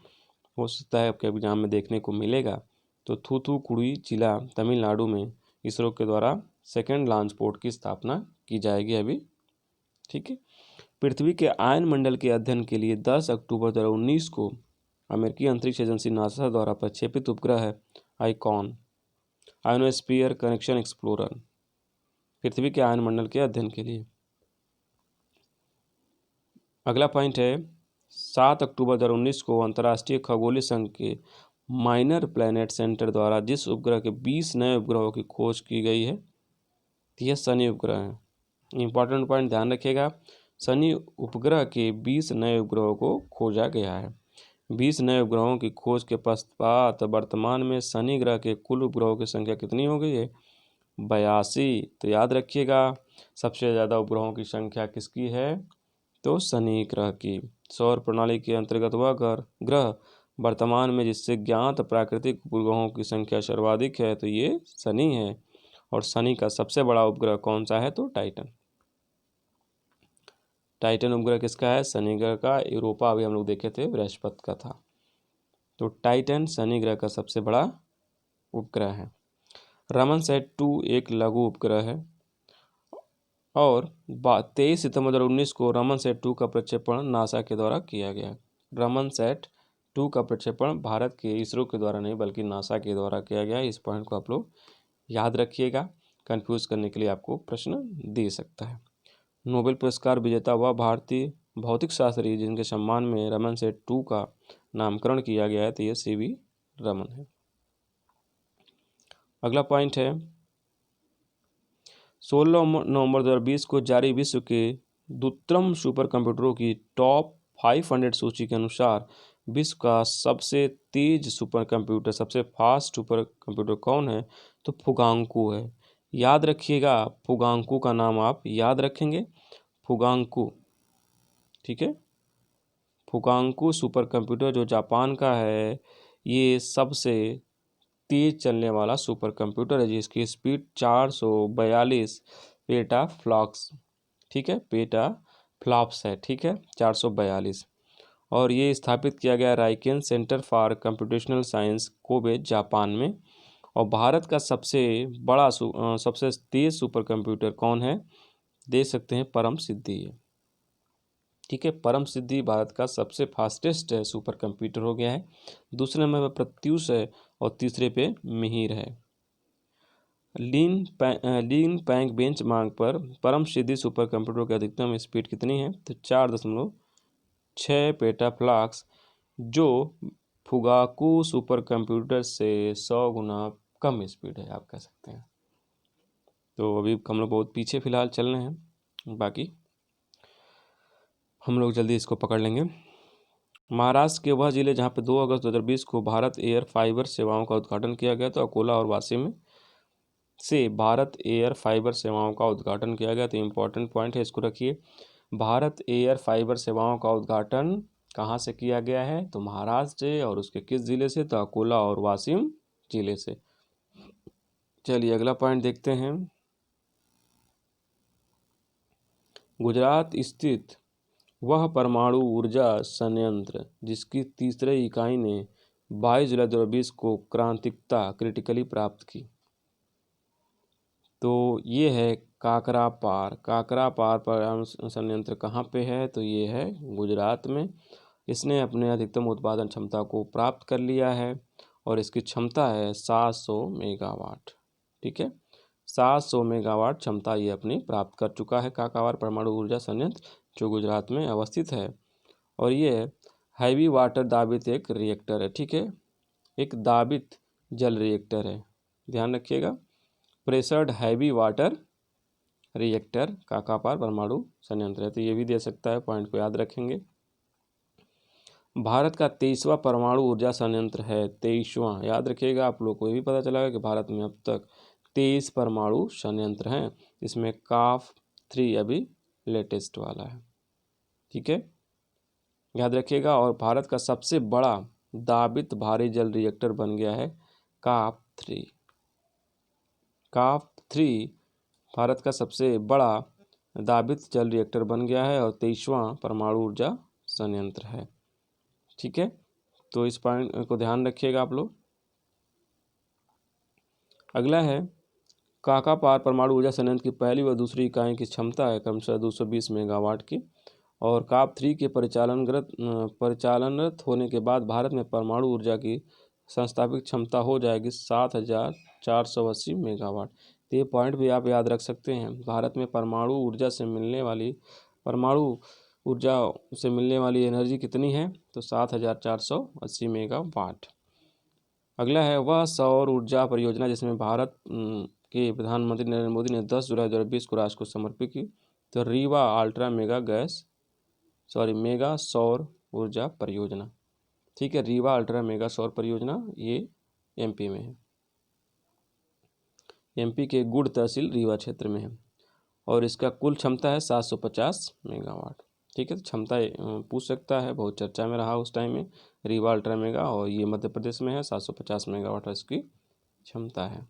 हो सकता है आपके एग्जाम में देखने को मिलेगा। तो थूथुकुडी जिला तमिलनाडु में इसरो के द्वारा सेकेंड लॉन्च पोर्ट की स्थापना की जाएगी अभी। ठीक है, पृथ्वी के आयन मंडल के अध्ययन के लिए 10 अक्टूबर 2019 को अमेरिकी अंतरिक्ष एजेंसी नासा द्वारा प्रक्षेपित उपग्रह है आइकॉन आयोनोस्फीयर कनेक्शन एक्सप्लोरर, पृथ्वी के आयन मंडल के अध्ययन के लिए। अगला पॉइंट है, 7 अक्टूबर 2019 को अंतर्राष्ट्रीय खगोलीय संघ के माइनर प्लैनेट सेंटर द्वारा जिस उपग्रह के 20 नए उपग्रहों की खोज की गई है, यह शनि उपग्रह है। इंपॉर्टेंट पॉइंट ध्यान रखिएगा, शनि उपग्रह के 20 नए उपग्रहों को खोजा गया है। 20 नए उपग्रहों की खोज के पश्चात वर्तमान में शनि ग्रह के कुल उपग्रहों की संख्या कितनी हो गई है, 82। तो याद रखिएगा, सबसे ज़्यादा उपग्रहों की संख्या किसकी है, तो शनि ग्रह की। सौर प्रणाली के अंतर्गत वह ग्रह वर्तमान में जिससे ज्ञात प्राकृतिक उपग्रहों की संख्या सर्वाधिक है तो ये शनि है। और शनि का सबसे बड़ा उपग्रह कौन सा है, तो टाइटन। टाइटन उपग्रह किसका है? शनि ग्रह का। यूरोपा अभी हम लोग देखे थे बृहस्पति का था। तो टाइटन शनि ग्रह का सबसे बड़ा उपग्रह है। रमनसैट 2 एक लघु उपग्रह है और 23 सितंबर 2019 को रमनसैट 2 का प्रक्षेपण नासा के द्वारा किया गया। रमनसैट 2 का प्रक्षेपण भारत के इसरो के द्वारा नहीं बल्कि नासा के द्वारा किया गया है। इस पॉइंट को आप लोग याद रखिएगा, कंफ्यूज करने के लिए आपको प्रश्न दे सकता है। नोबेल पुरस्कार विजेता वह भारतीय भौतिक शास्त्री जिनके सम्मान में रमनसैट 2 का नामकरण किया गया है, तो ये सीवी रमन है। अगला पॉइंट है 16 नवंबर 2020 को जारी विश्व के दूरतम सुपर कंप्यूटरों की टॉप 500 सूची के अनुसार विश्व का सबसे तेज सुपर कंप्यूटर, सबसे फास्ट सुपर कंप्यूटर कौन है? तो फुगांकू है। याद रखिएगा, फुगांकू का नाम आप याद रखेंगे, फुगांकू, ठीक है। फुगांकू सुपर कंप्यूटर जो जापान का है, ये सबसे तेज चलने वाला सुपर कंप्यूटर है जिसकी स्पीड 442 पेटा फ्लॉप्स, ठीक है, पेटा फ्लॉप्स है, ठीक है, 442। और ये स्थापित किया गया RIKEN center for computational science Kobe Japan में। और भारत का सबसे बड़ा सबसे तेज सुपर कंप्यूटर कौन है? दे सकते हैं परम सिद्धि है, ठीक है। परम सिद्धि भारत का सबसे फास्टेस्ट सुपर कंप्यूटर हो गया है। दूसरे नंबर पर प्रत्यूष है और तीसरे पे मिहिर है। लीन पैंग बेंच मार्क पर परम सिद्धि सुपर कंप्यूटर की अधिकतम स्पीड कितनी है? तो 4.6 पेटाफ्लॉप्स, जो फुगाकू सुपर कंप्यूटर से 100 गुना कम स्पीड है, आप कह सकते हैं। तो अभी हम लोग बहुत पीछे फिलहाल चल रहे हैं, बाकी हम लोग जल्दी इसको पकड़ लेंगे। महाराष्ट्र के वह जिले जहां पे 2 अगस्त 2020 को भारत एयर फाइबर सेवाओं का उद्घाटन किया गया, तो अकोला और वाशिम से भारत एयर फाइबर सेवाओं का उद्घाटन किया गया। तो इम्पोर्टेंट पॉइंट है, इसको रखिए। भारत एयर फाइबर सेवाओं का उद्घाटन कहाँ से किया गया है? तो महाराष्ट्र से, और उसके किस जिले से? तो अकोला और वाशिम जिले से। चलिए अगला पॉइंट देखते हैं। गुजरात स्थित वह परमाणु ऊर्जा संयंत्र जिसकी तीसरी इकाई ने 22 जुलाई 2020 को क्रांतिकता क्रिटिकली प्राप्त की, तो ये है काकरापार। काकरापार परमाणु संयंत्र कहाँ पे है? तो ये है गुजरात में। इसने अपने अधिकतम उत्पादन क्षमता को प्राप्त कर लिया है और इसकी क्षमता है 700 मेगावाट, ठीक है। 700 मेगावाट क्षमता ये अपनी प्राप्त कर चुका है काकावार परमाणु ऊर्जा संयंत्र, जो गुजरात में अवस्थित है। और ये हैवी वाटर दाबित एक रिएक्टर है, ठीक है, एक दाबित जल रिएक्टर है, ध्यान रखिएगा। प्रेशर्ड हैवी वाटर रिएक्टर काकापार परमाणु संयंत्र है, तो ये भी दे सकता है, पॉइंट को याद रखेंगे। भारत का 23वां परमाणु ऊर्जा संयंत्र है, 23वां, याद रखिएगा। आप लोग को ये भी पता चला कि भारत में अब तक 23 परमाणु संयंत्र हैं, इसमें काफ 3 अभी लेटेस्ट वाला है, ठीक है, याद रखिएगा। और भारत का सबसे बड़ा दाबित भारी जल रिएक्टर बन गया है काफ 3। काफ 3 भारत का सबसे बड़ा दाबित जल रिएक्टर बन गया है और 23वां परमाणु ऊर्जा संयंत्र है, ठीक है। तो इस पॉइंट को ध्यान रखिएगा आप लोग। अगला है काकापार परमाणु ऊर्जा संयंत्र की पहली व दूसरी इकाई की क्षमता है क्रमशः 220 मेगावाट की। और काप 3 के परिचालनरत होने के बाद भारत में परमाणु ऊर्जा की संस्थापित क्षमता हो जाएगी 7480 मेगावाट। तो ये पॉइंट भी आप याद रख सकते हैं। भारत में परमाणु ऊर्जा से मिलने वाली एनर्जी कितनी है? तो 7480 मेगावाट। अगला है वह सौर ऊर्जा परियोजना जिसमें भारत के प्रधानमंत्री नरेंद्र मोदी ने 10 जुलाई 2020 को राष्ट्र को समर्पित की, तो रीवा अल्ट्रा मेगा सौर ऊर्जा परियोजना, ठीक है। रीवा अल्ट्रा मेगा सौर परियोजना ये एमपी में है, एमपी के गुड़ तहसील रीवा क्षेत्र में है और इसका कुल क्षमता है 750 मेगावाट, ठीक है। तो क्षमता पूछ सकता है, बहुत चर्चा में रहा उस टाइम में रीवा अल्ट्रा मेगा, और ये मध्य प्रदेश में है। 750 मेगावाट इसकी क्षमता है।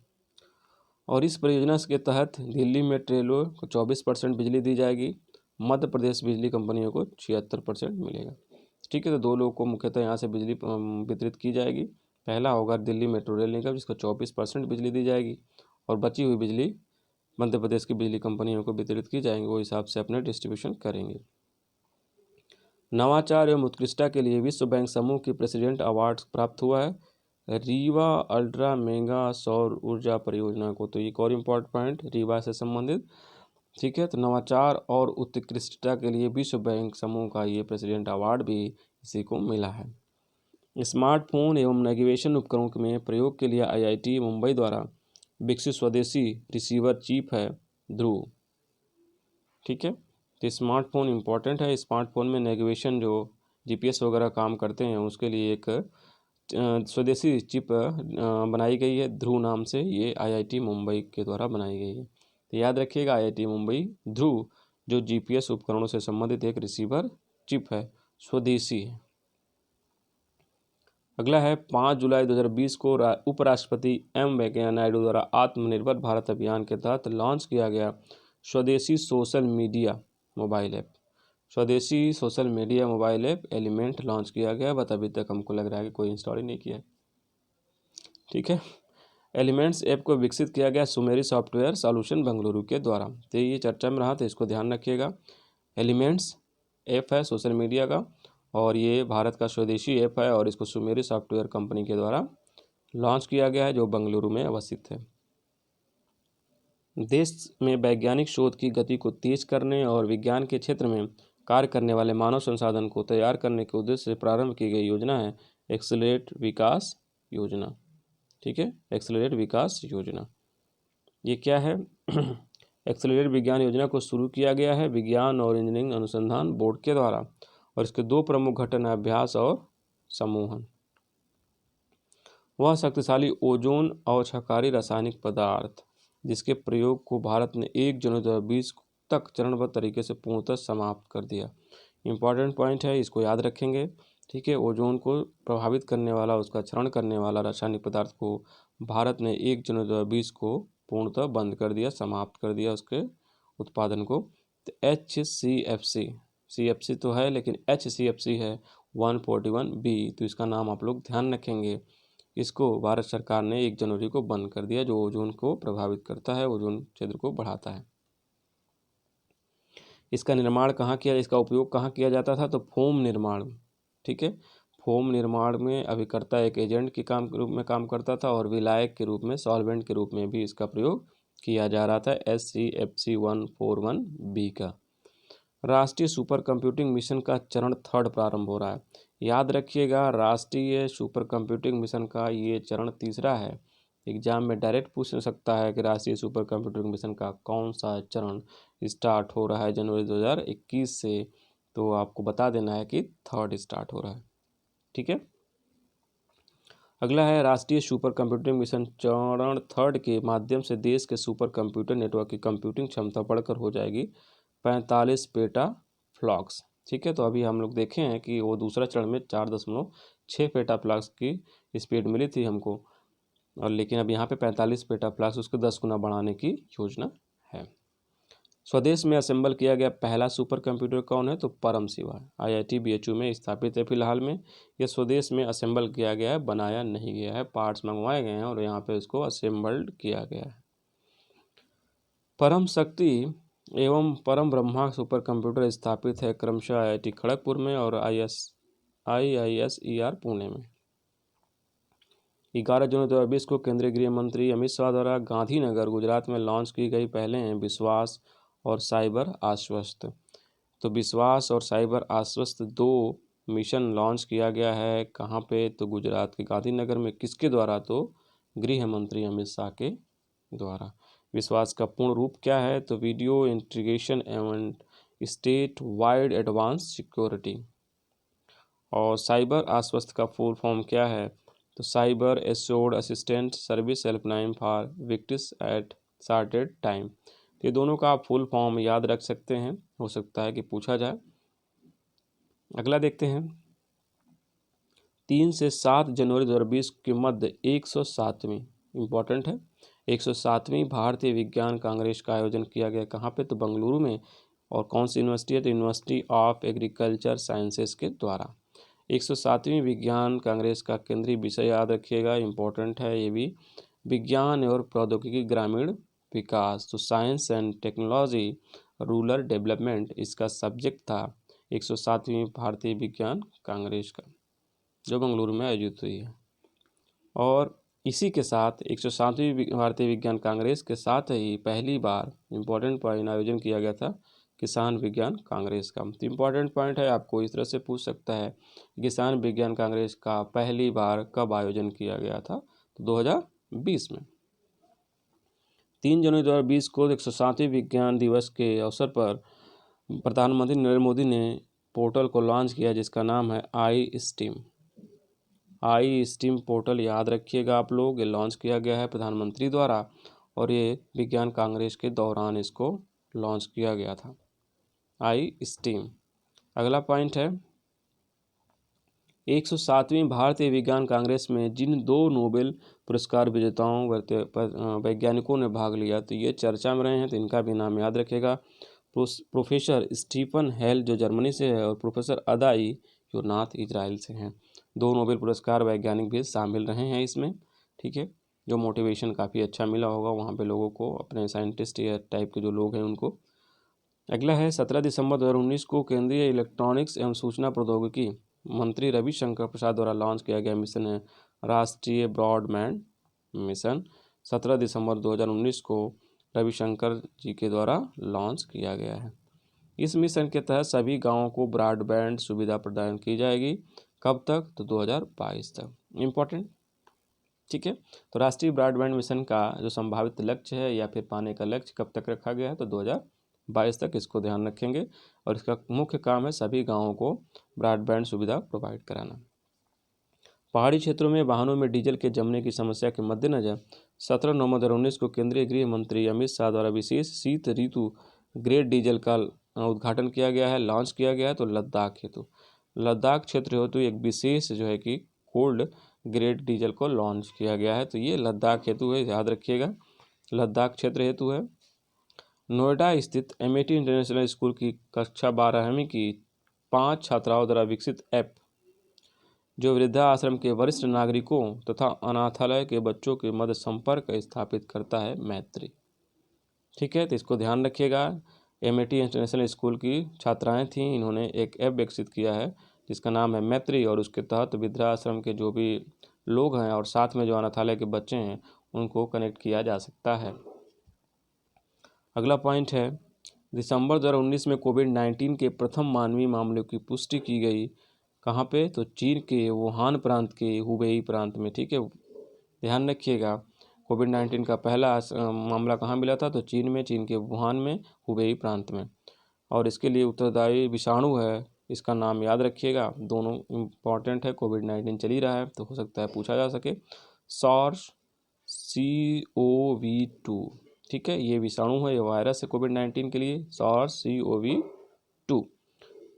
और इस परियोजना के तहत दिल्ली में ट्रेलों को 24% बिजली दी जाएगी मध्य प्रदेश बिजली कंपनियों को 76% मिलेगा। ठीक है, तो 2 लोगों को मुख्यतः यहाँ से बिजली वितरित की जाएगी। पहला होगा दिल्ली मेट्रो रेल निगम, जिसको 24% बिजली दी जाएगी, और बची हुई बिजली मध्य प्रदेश की बिजली कंपनियों को वितरित की जाएंगी, वो हिसाब से अपने डिस्ट्रीब्यूशन करेंगे। नवाचार एवं उत्कृष्टता के लिए विश्व बैंक समूह की प्रेसिडेंट अवार्ड प्राप्त हुआ है रीवा अल्ट्रा मेगा सौर ऊर्जा परियोजना को। तो एक और इम्पोर्टेंट पॉइंट रीवा से संबंधित। ठीक है, तो नवाचार और उत्कृष्टता के लिए विश्व बैंक समूह का ये प्रेसिडेंट अवार्ड भी इसी को मिला है। स्मार्टफोन एवं नेविगेशन उपकरणों में प्रयोग के लिए आईआईटी मुंबई द्वारा विकसित स्वदेशी रिसीवर चिप है ध्रुव। ठीक है, तो स्मार्टफोन इम्पॉर्टेंट है। स्मार्टफोन में नेविगेशन जो जीपीएस वगैरह काम करते हैं उसके लिए एक स्वदेशी चिप बनाई गई है ध्रुव नाम से। ये आईआईटी मुंबई के द्वारा बनाई गई है। तो याद रखिएगा, आईआईटी मुंबई ध्रुव जो जीपीएस उपकरणों से संबंधित एक रिसीवर चिप है, स्वदेशी है। अगला है 5 जुलाई 2020 को उपराष्ट्रपति एम वेंकैया नायडू द्वारा आत्मनिर्भर भारत अभियान के तहत लॉन्च किया गया स्वदेशी सोशल मीडिया मोबाइल ऐप। स्वदेशी social media mobile app element launch किया गया, बट अभी तक हमको लग रहा है कि कोई इंस्टॉल ही नहीं किया है। ठीक है, एलिमेंट्स ऐप को विकसित किया गया सुमेरी सॉफ्टवेयर सॉल्यूशन बेंगलुरु के द्वारा। तो ये चर्चा में रहा, तो इसको ध्यान रखिएगा। एलिमेंट्स ऐप है सोशल मीडिया का, और ये भारत का स्वदेशी ऐप है, और इसको सुमेरी सॉफ्टवेयर कंपनी के द्वारा लॉन्च किया गया है, जो बेंगलुरु में अवस्थित है। देश में वैज्ञानिक शोध की गति को तेज करने और विज्ञान के क्षेत्र में कार्य करने वाले मानव संसाधन को तैयार करने के उद्देश्य से प्रारंभ की गई योजना है एक्सेलरेट विकास योजना। ठीक है, एक्सेलरेट विकास योजना ये क्या है? एक्सेलरेट विज्ञान योजना को शुरू किया गया है विज्ञान और इंजीनियरिंग अनुसंधान बोर्ड के द्वारा, और इसके 2 प्रमुख घटक हैं अभ्यास और समूहन। वह शक्तिशाली ओजोन अवक्षयकारी रासायनिक पदार्थ जिसके प्रयोग को भारत ने 1 जनवरी 2020 तक चरणबद्ध तरीके से पूर्णतः समाप्त कर दिया। इम्पॉर्टेंट पॉइंट है, इसको याद रखेंगे। ठीक है, ओजोन को प्रभावित करने वाला, उसका क्षरण करने वाला रासायनिक पदार्थ को भारत ने 1 जनवरी 2020 को पूर्णतः बंद कर दिया, समाप्त कर दिया उसके उत्पादन को। तो CFC तो है, लेकिन HCFC है 141B, तो इसका नाम आप लोग ध्यान रखेंगे। इसको भारत सरकार ने 1 जनवरी को बंद कर दिया, जो ओजोन को प्रभावित करता है, ओजोन क्षेत्र को बढ़ाता है। इसका निर्माण कहाँ किया, इसका उपयोग कहाँ किया जाता था? तो फोम निर्माण। ठीक है, फोम निर्माण में अभिकर्ता एक एजेंट के रूप में काम करता था, और विलायक के रूप में, सॉल्वेंट के रूप में भी इसका प्रयोग किया जा रहा था SCFC 141B का। राष्ट्रीय सुपर कंप्यूटिंग मिशन का चरण 3 प्रारंभ हो रहा है। याद रखिएगा, राष्ट्रीय सुपर कंप्यूटिंग मिशन का ये चरण 3 है। एग्जाम में डायरेक्ट पूछ सकता है कि राष्ट्रीय सुपर कंप्यूटिंग मिशन का कौन सा चरण स्टार्ट हो रहा है जनवरी 2021 से, तो आपको बता देना है कि 3 स्टार्ट हो रहा है। ठीक है, अगला है राष्ट्रीय सुपर कंप्यूटिंग मिशन चरण 3 के माध्यम से देश के सुपर कंप्यूटर नेटवर्क की कंप्यूटिंग क्षमता बढ़कर हो जाएगी 45 पेटा फ्लॉक्स। ठीक है, तो अभी हम लोग देखे हैं कि वो दूसरा चरण में 4.6 पेटा फ्लॉक्स की स्पीड मिली थी हमको, और लेकिन अब यहाँ पे 45 पेटा फ्लॉक्स, उसको 10 गुना बढ़ाने की योजना है। स्वदेश में असेंबल किया गया पहला सुपर कंप्यूटर कौन है? तो परम शिवा IIT BHU में स्थापित है। फिलहाल में यह स्वदेश में असेंबल किया गया है, बनाया नहीं गया है, पार्ट्स मंगवाए गए हैं और यहाँ पे इसको असेंबल्ड किया गया है। परम शक्ति एवं परम ब्रह्मा सुपर कंप्यूटर स्थापित है क्रमशः IIT खड़गपुर में और IISER पुणे में। 11 जून 2020 को केंद्रीय गृह मंत्री अमित शाह द्वारा गांधीनगर गुजरात में लॉन्च की गई पहले हैं विश्वास और साइबर आश्वस्त। तो विश्वास और साइबर आश्वस्त 2 मिशन लॉन्च किया गया है। कहाँ पे? तो गुजरात के गांधीनगर में। किसके द्वारा? तो गृह मंत्री अमित शाह के द्वारा। विश्वास का पूर्ण रूप क्या है? तो वीडियो इंटीग्रेशन एवं स्टेट वाइड एडवांस सिक्योरिटी। और साइबर आश्वस्त का फुल फॉर्म क्या है? तो cyber assured assistant service helpline for victims at shorted time. ये दोनों का आप फुल फॉर्म याद रख सकते हैं, हो सकता है कि पूछा जाए। अगला देखते हैं, 3 से 7 जनवरी 2020 के मध्य 107वीं भारतीय विज्ञान कांग्रेस का आयोजन किया गया। कहाँ पे? तो बेंगलुरु में और कौन सी यूनिवर्सिटी है, तो यूनिवर्सिटी ऑफ एग्रीकल्चर साइंसेस के द्वारा। 107वीं विज्ञान कांग्रेस का केंद्रीय विषय याद रखिएगा, इम्पोर्टेंट है ये भी, विज्ञान और प्रौद्योगिकी ग्रामीण विकास, तो science and technology rural development इसका सब्जेक्ट था 107वीं भारतीय विज्ञान कांग्रेस का, जो बेंगलुरु में आयोजित हुई है। और इसी के साथ 107वीं भारतीय विज्ञान कांग्रेस के साथ ही पहली बार इम्पोर्टेंट पॉइंट आयोजन किया गया था किसान विज्ञान कांग्रेस का। तो इम्पोर्टेंट पॉइंट है, आपको इस तरह से पूछ सकता है, किसान विज्ञान कांग्रेस का पहली बार कब आयोजन किया गया था, तो 2020 में। 3 जनवरी 2020 को 107वें विज्ञान दिवस के अवसर पर प्रधानमंत्री नरेंद्र मोदी ने पोर्टल को लॉन्च किया जिसका नाम है आई स्टीम पोर्टल याद रखिएगा आप लोग, ये लॉन्च किया गया है प्रधानमंत्री द्वारा और ये विज्ञान कांग्रेस के दौरान इसको लॉन्च किया गया था, आई स्टीम। अगला पॉइंट है 107वीं भारतीय विज्ञान कांग्रेस में जिन 2 नोबेल पुरस्कार विजेताओं वैज्ञानिकों ने भाग लिया, तो ये चर्चा में रहे हैं, तो इनका भी नाम याद रखेगा। प्रोफेसर स्टीफन हेल जो जर्मनी से है और प्रोफेसर अदाई जो नाथ इजराइल से हैं। 2 नोबेल पुरस्कार वैज्ञानिक भी शामिल रहे हैं इसमें, ठीक है, जो मोटिवेशन काफ़ी अच्छा मिला होगा वहाँ पे लोगों को, अपने साइंटिस्ट या टाइप के जो लोग हैं उनको। अगला है 17 दिसंबर 2019 को केंद्रीय इलेक्ट्रॉनिक्स एवं सूचना प्रौद्योगिकी मंत्री रविशंकर प्रसाद द्वारा लॉन्च किया गया मिशन है राष्ट्रीय ब्रॉडबैंड मिशन। 17 दिसंबर 2019 को रविशंकर जी के द्वारा लॉन्च किया गया है। इस मिशन के तहत सभी गांवों को ब्रॉडबैंड सुविधा प्रदान की जाएगी, कब तक, तो 2022 तक। इम्पोर्टेंट, ठीक है। तो राष्ट्रीय ब्रॉडबैंड मिशन का जो संभावित लक्ष्य है या फिर पाने का लक्ष्य कब तक रखा गया है, तो 2022 तक, इसको ध्यान रखेंगे। और इसका मुख्य काम है सभी गांवों को ब्रॉडबैंड सुविधा प्रोवाइड कराना। पहाड़ी क्षेत्रों में वाहनों में डीजल के जमने की समस्या के मद्देनजर 17 नवंबर 2019 को केंद्रीय गृह मंत्री अमित शाह द्वारा विशेष शीत ऋतु ग्रेड डीजल का उद्घाटन किया गया है, लॉन्च किया गया है। तो लद्दाख क्षेत्र हेतु एक विशेष जो है कि कोल्ड ग्रेड डीजल को लॉन्च किया गया है। तो ये लद्दाख हेतु है, याद रखिएगा, लद्दाख क्षेत्र हेतु है। नोएडा स्थित एमएटी इंटरनेशनल स्कूल की कक्षा 12वीं की 5 छात्राओं द्वारा विकसित ऐप जो वृद्धाश्रम के वरिष्ठ नागरिकों तथा अनाथालय के बच्चों के मध्य संपर्क स्थापित करता है मैत्री, ठीक है। तो इसको ध्यान रखिएगा। एमएटी इंटरनेशनल स्कूल की छात्राएं थीं, इन्होंने एक ऐप विकसित किया है जिसका नाम है मैत्री और उसके तहत वृद्धाश्रम के जो भी लोग हैं और साथ में जो अनाथालय के बच्चे हैं उनको कनेक्ट किया जा सकता है। अगला पॉइंट है दिसंबर 2019 में कोविड-19 के प्रथम मानवीय मामलों की पुष्टि की गई, कहाँ पे, तो चीन के वुहान प्रांत के हुबेई प्रांत में, ठीक है। ध्यान रखिएगा, कोविड-19 का पहला मामला कहाँ मिला था, तो चीन में, चीन के वुहान में, हुबेई प्रांत में। और इसके लिए उत्तरदायी विषाणु है, इसका नाम याद रखिएगा, दोनों इम्पॉर्टेंट है, कोविड-19 चल ही रहा है तो हो सकता है पूछा जा सके। SARS CoV-2, ठीक है, ये विषाणु है, ये वायरस है कोविड-19 के लिए, SARS CoV-2।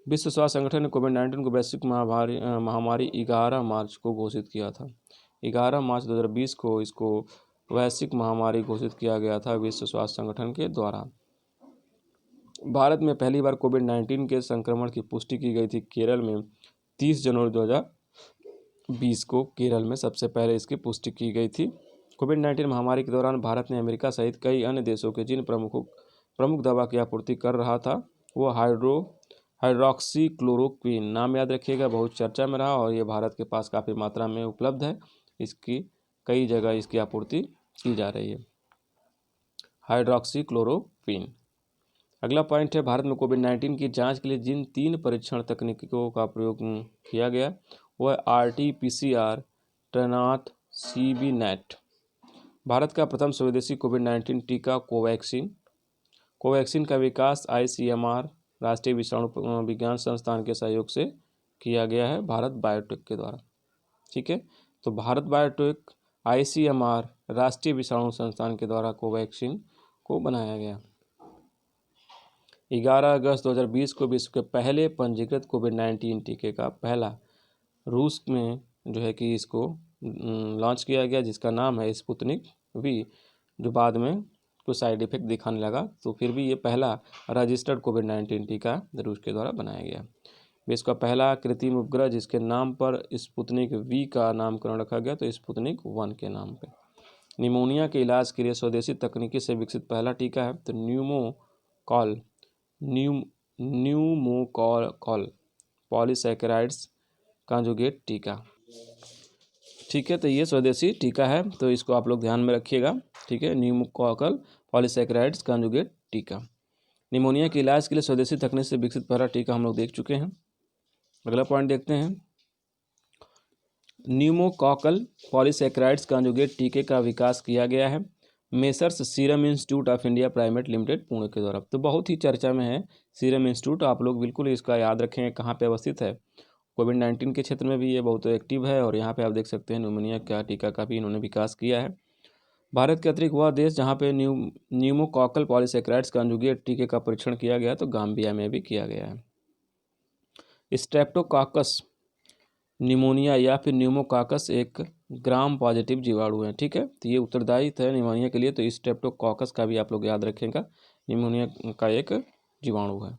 विश्व स्वास्थ्य संगठन ने कोविड-19 को वैश्विक महामारी 11 मार्च को घोषित किया था। 11 मार्च 2020 को इसको वैश्विक महामारी घोषित किया गया था विश्व स्वास्थ्य संगठन के द्वारा। भारत में पहली बार कोविड-19 के संक्रमण की पुष्टि की गई थी केरल में 30 जनवरी 2020 को, केरल में सबसे पहले इसकी पुष्टि की गई थी। कोविड-19 महामारी के दौरान भारत ने अमेरिका सहित कई अन्य देशों के जिन प्रमुख दवा की आपूर्ति कर रहा था वो हाइड्रोक्सीक्लोरोक्विन, नाम याद रखिएगा, बहुत चर्चा में रहा और ये भारत के पास काफ़ी मात्रा में उपलब्ध है, इसकी कई जगह इसकी आपूर्ति की जा रही है, हाइड्रोक्सीक्लोरोक्विन। अगला पॉइंट है भारत में कोविड-19 की जांच के लिए जिन 3 परीक्षण तकनीकों का प्रयोग किया गया वह RT-PCR, ट्रैनाथ, CBNET। भारत का प्रथम स्वदेशी कोविड-19 टीका कोवैक्सीन का विकास ICMR राष्ट्रीय विषाणु विज्ञान संस्थान के सहयोग से किया गया है भारत बायोटेक के द्वारा, ठीक है। तो भारत बायोटेक ICMR राष्ट्रीय विषाणु संस्थान के द्वारा कोवैक्सीन को बनाया गया। 11 अगस्त 2020 को विश्व के पहले पंजीकृत कोविड-19 टीके का पहला रूस में जो है कि इसको लॉन्च किया गया जिसका नाम है स्पुतनिक V, जो बाद में कोई साइड इफेक्ट दिखाने लगा, तो फिर भी ये पहला रजिस्टर्ड कोविड-19 टीका रूस के द्वारा बनाया गया। विश्व का पहला कृत्रिम उपग्रह जिसके नाम पर स्पुतनिक वी का नामकरण रखा गया, तो स्पुतनिक 1 के नाम पे। निमोनिया के इलाज के लिए स्वदेशी तकनीकी से विकसित पहला टीका है, तो न्यूमोकॉल पॉलीसैकेराइड्स कॉन्जुगेट टीका। ठीक है, तो ये स्वदेशी टीका है, तो इसको आप लोग ध्यान में रखिएगा। ठीक है, न्यूमोकॉकल पॉलीसैकेराइड्स कॉन्जुगेट टीका। निमोनिया के इलाज के लिए स्वदेशी तकनीक से विकसित पहला टीका हम लोग देख चुके हैं। अगला पॉइंट देखते हैं, न्यूमोकॉकल पॉलीसैकेराइड्स कॉन्जुगेट टीके का विकास किया गया है messrs serum institute of India private limited Pune के द्वारा। तो बहुत ही चर्चा में है सीरम इंस्टीट्यूट, आप लोग बिल्कुल इसका याद रखेंगे कहाँ पे अवस्थित है। कोविड-19 के क्षेत्र में भी ये बहुत एक्टिव है, और यहाँ पे आप देख सकते हैं न्यूमोनिया का टीका का भी इन्होंने विकास किया है। भारत के अतिरिक्त वह देश जहाँ पे न्यूमोकॉकल पॉलीसैकेराइड्स कॉन्जुगेट टीके का परीक्षण किया गया, तो गाम्बिया में भी किया गया है। स्ट्रेप्टोकॉकस निमोनिया या फिर न्यूमोकॉकस एक ग्राम पॉजिटिव जीवाणु है। ठीक है, तो ये उत्तरदायी है निमोनिया के लिए, तो स्ट्रेप्टोकॉकस का भी आप लोग याद रखेंगे, निमोनिया का एक जीवाणु है।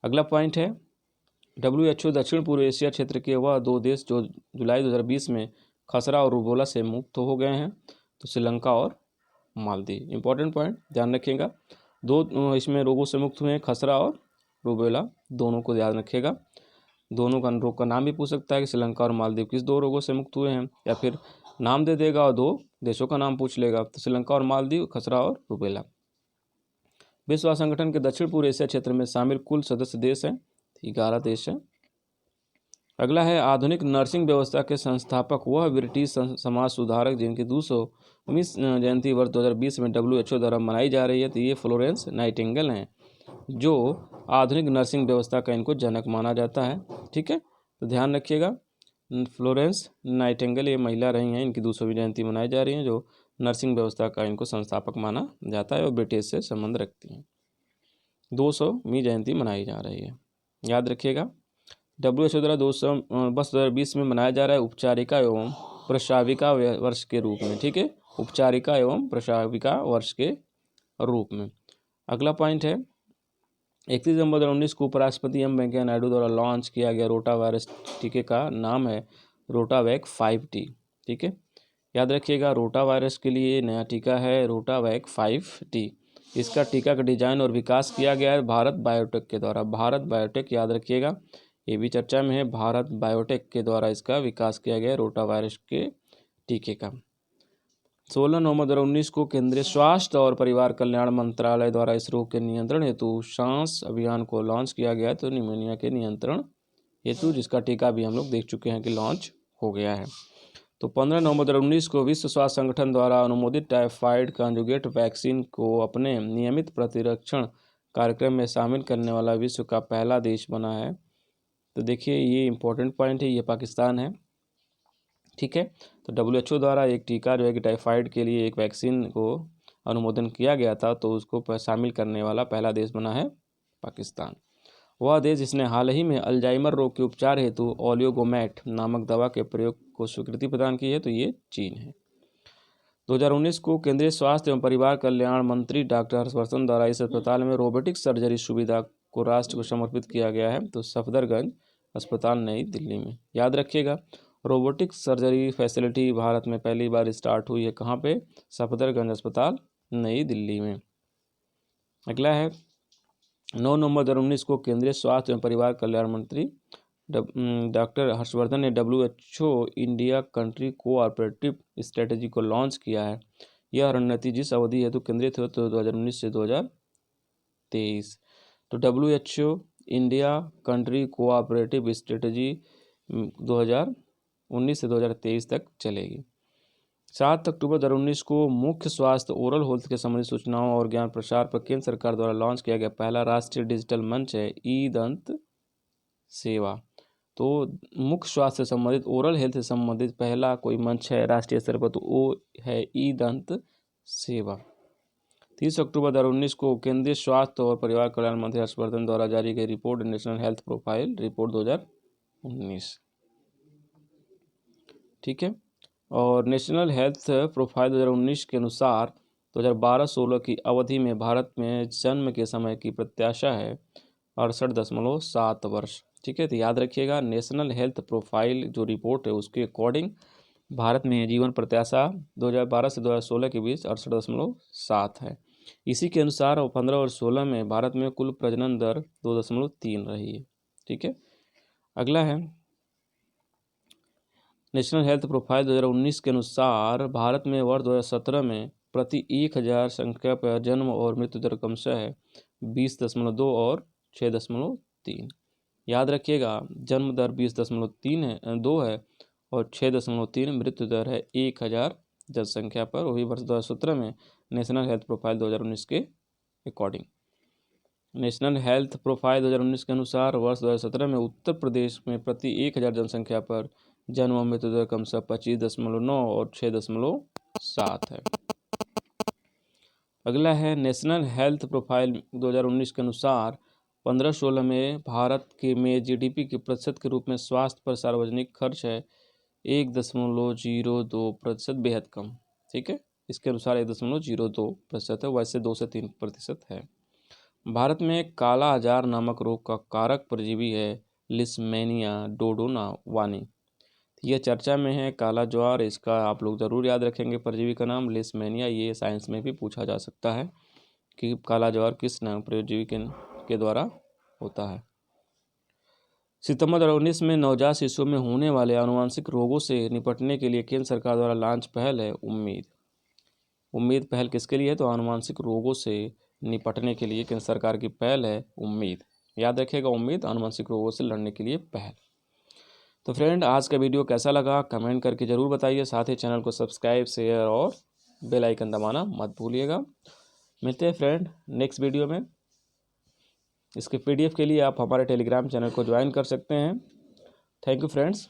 अगला पॉइंट है, WHO दक्षिण पूर्व एशिया क्षेत्र के वह 2 देश जो जुलाई 2020 में खसरा और रूबेला से मुक्त हो गए हैं, तो श्रीलंका और मालदीव। इंपॉर्टेंट पॉइंट ध्यान रखिएगा, 2 इसमें रोगों से मुक्त हुए हैं, खसरा और रूबेला, दोनों को याद रखिएगा। दोनों का रोग का नाम भी पूछ सकता है कि श्रीलंका और मालदीव किस 2 रोगों से मुक्त हुए हैं, या फिर नाम दे देगा और 2 देशों का नाम पूछ लेगा, तो श्रीलंका और मालदीव, खसरा और रूबेला। विश्व स्वास्थ्य संगठन के दक्षिण पूर्व एशिया क्षेत्र में शामिल कुल सदस्य देश हैं, 11 देश हैं। अगला है, आधुनिक नर्सिंग व्यवस्था के संस्थापक वह ब्रिटिश समाज सुधारक जिनकी 200वीं जयंती वर्ष 2020 में WHO द्वारा मनाई जा रही है, तो ये फ्लोरेंस नाइटिंगेल हैं, जो आधुनिक नर्सिंग व्यवस्था का इनको जनक माना जाता है। ठीक है, तो ध्यान रखिएगा, फ्लोरेंस नाइटिंगेल ये महिला रही हैं, इनकी 200वीं जयंती मनाई जा रही है, जो नर्सिंग व्यवस्था का इनको संस्थापक माना जाता है और ब्रिटिश से संबंध रखती हैं। 200वीं जयंती मनाई जा रही है, याद रखिएगा। WHO द्वारा 2020 में मनाया जा रहा है उपचारिका एवं प्रशाविका वर्ष के रूप में। ठीक है, उपचारिका एवं प्रशाविका वर्ष के रूप में। अगला पॉइंट है, 31 दिसंबर 2019 को उपराष्ट्रपति एम वेंकैया नायडू द्वारा लॉन्च किया गया रोटा वायरस टीके का नाम है रोटावैक 5T। ठीक है, याद रखिएगा, रोटा वायरस के लिए नया टीका है रोटावैक 5T। इसका टीका का डिजाइन और विकास किया गया है भारत बायोटेक के द्वारा। भारत बायोटेक, याद रखिएगा, ये भी चर्चा में है, भारत बायोटेक के द्वारा इसका विकास किया गया है रोटा वायरस के टीके का। 16 नवंबर 2019 को केंद्रीय स्वास्थ्य और परिवार कल्याण मंत्रालय द्वारा इस रोग के नियंत्रण हेतु सांस अभियान को लॉन्च किया गया है, तो निमोनिया के नियंत्रण हेतु, जिसका टीका भी हम लोग देख चुके हैं कि लॉन्च हो गया है। तो 15 नवंबर 2019 को विश्व स्वास्थ्य संगठन द्वारा अनुमोदित टाइफाइड कॉन्जुगेट वैक्सीन को अपने नियमित प्रतिरक्षण कार्यक्रम में शामिल करने वाला विश्व का पहला देश बना है। तो देखिए, ये इंपॉर्टेंट पॉइंट है, ये पाकिस्तान है। ठीक है, तो WHO द्वारा एक टीका जो है कि टाइफाइड के लिए एक वैक्सीन को अनुमोदन किया गया था, तो उसको शामिल करने वाला पहला देश बना है पाकिस्तान। वह देश जिसने हाल ही में अल्जाइमर रोग के उपचार हेतु ओलिगोमैट नामक दवा के प्रयोग को स्वीकृति प्रदान की है, तो ये चीन है। 2019 को केंद्रीय स्वास्थ्य एवं परिवार कल्याण मंत्री डॉक्टर हर्षवर्धन द्वारा इस अस्पताल में रोबोटिक सर्जरी सुविधा को राष्ट्र को समर्पित किया गया है, तो सफदरगंज अस्पताल नई दिल्ली में। याद रखिएगा, रोबोटिक सर्जरी फैसिलिटी भारत में पहली बार स्टार्ट हुई है कहाँ पे, सफदरगंज अस्पताल नई दिल्ली में। अगला है, 9 नवंबर 2019 को केंद्रीय स्वास्थ्य एवं परिवार कल्याण मंत्री डॉक्टर हर्षवर्धन ने WHO India country cooperative strategy को लॉन्च किया है। यह रणनीति जिस अवधि हेतु केंद्रित है, तो 2019 से 2023। तो WHO India country cooperative strategy 2019 से 2023 तक चलेगी। 7 अक्टूबर 2019 को मुख्य स्वास्थ्य ओरल हेल्थ के संबंधित सूचनाओं और ज्ञान प्रसार पर केंद्र सरकार द्वारा लॉन्च किया गया पहला राष्ट्रीय डिजिटल मंच है ई दंत सेवा। तो मुख्य स्वास्थ्य से संबंधित, ओरल हेल्थ से संबंधित पहला कोई मंच है राष्ट्रीय स्तर पर, तो वो है ई दंत सेवा। 30 अक्टूबर 2019 को केंद्रीय स्वास्थ्य और परिवार कल्याण मंत्री हर्षवर्धन द्वारा जारी गई report national health profile report 2019। ठीक है, और नेशनल हेल्थ प्रोफाइल 2019 के अनुसार 2012-16 की अवधि में भारत में जन्म के समय की प्रत्याशा है 68.7 वर्ष। ठीक है, तो याद रखिएगा नेशनल हेल्थ प्रोफाइल जो रिपोर्ट है उसके अकॉर्डिंग भारत में जीवन प्रत्याशा 2012 से 2016 के बीच 68.7 है। इसी के अनुसार 15 और 16 में भारत में कुल प्रजनन दर 2.3 रही है। ठीक है, अगला है नेशनल हेल्थ प्रोफाइल 2019 के अनुसार भारत में वर्ष 2017 में प्रति 1000 संख्या पर जन्म और मृत्यु दर क्रमशः है 20.2 और 6.3। याद रखिएगा जन्म दर 20.3 है 2 है और 6.3 मृत्यु दर है 1000 जनसंख्या पर, वही वर्ष 2017 में नेशनल हेल्थ प्रोफाइल 2019 के अकॉर्डिंग। नेशनल हेल्थ प्रोफाइल 2019 के अनुसार वर्ष 2017 में उत्तर प्रदेश में प्रति 1000 जनसंख्या पर जन्म और मृत्यु दर क्रमशः 25.9 और 6.7 है। अगला है नेशनल हेल्थ प्रोफाइल 2019 के अनुसार 15-16 में भारत के में जीडीपी के प्रतिशत के रूप में स्वास्थ्य पर सार्वजनिक खर्च है 1.02%, बेहद कम। ठीक है, इसके अनुसार 1.02% है, वैसे 2 से 3% है। भारत में काला अजार नामक रोग का कारक परजीवी है लिस्मेनिया डोडोनावानी। यह चर्चा में है काला ज्वार, इसका आप लोग ज़रूर याद रखेंगे परजीवी का नाम लिस्मेनिया। ये साइंस में भी पूछा जा सकता है कि काला ज्वार किस नाम परजीवी के द्वारा होता है। सितंबर 2019 में नवजात शिशुओं में होने वाले आनुवांशिक रोगों से निपटने के लिए केंद्र सरकार द्वारा लॉन्च पहल है उम्मीद पहल किसके लिए है? तो आनुवांशिक रोगों से निपटने के लिए केंद्र सरकार की पहल है उम्मीद। याद रखिएगा उम्मीद, आनुवांशिक रोगों से लड़ने के लिए पहल। तो फ्रेंड आज का वीडियो कैसा लगा कमेंट करके ज़रूर बताइए, साथ ही चैनल को सब्सक्राइब शेयर और बेल आइकन दबाना मत भूलिएगा। मिलते हैं फ्रेंड नेक्स्ट वीडियो में। इसके PDF के लिए आप हमारे टेलीग्राम चैनल को ज्वाइन कर सकते हैं। Thank you friends.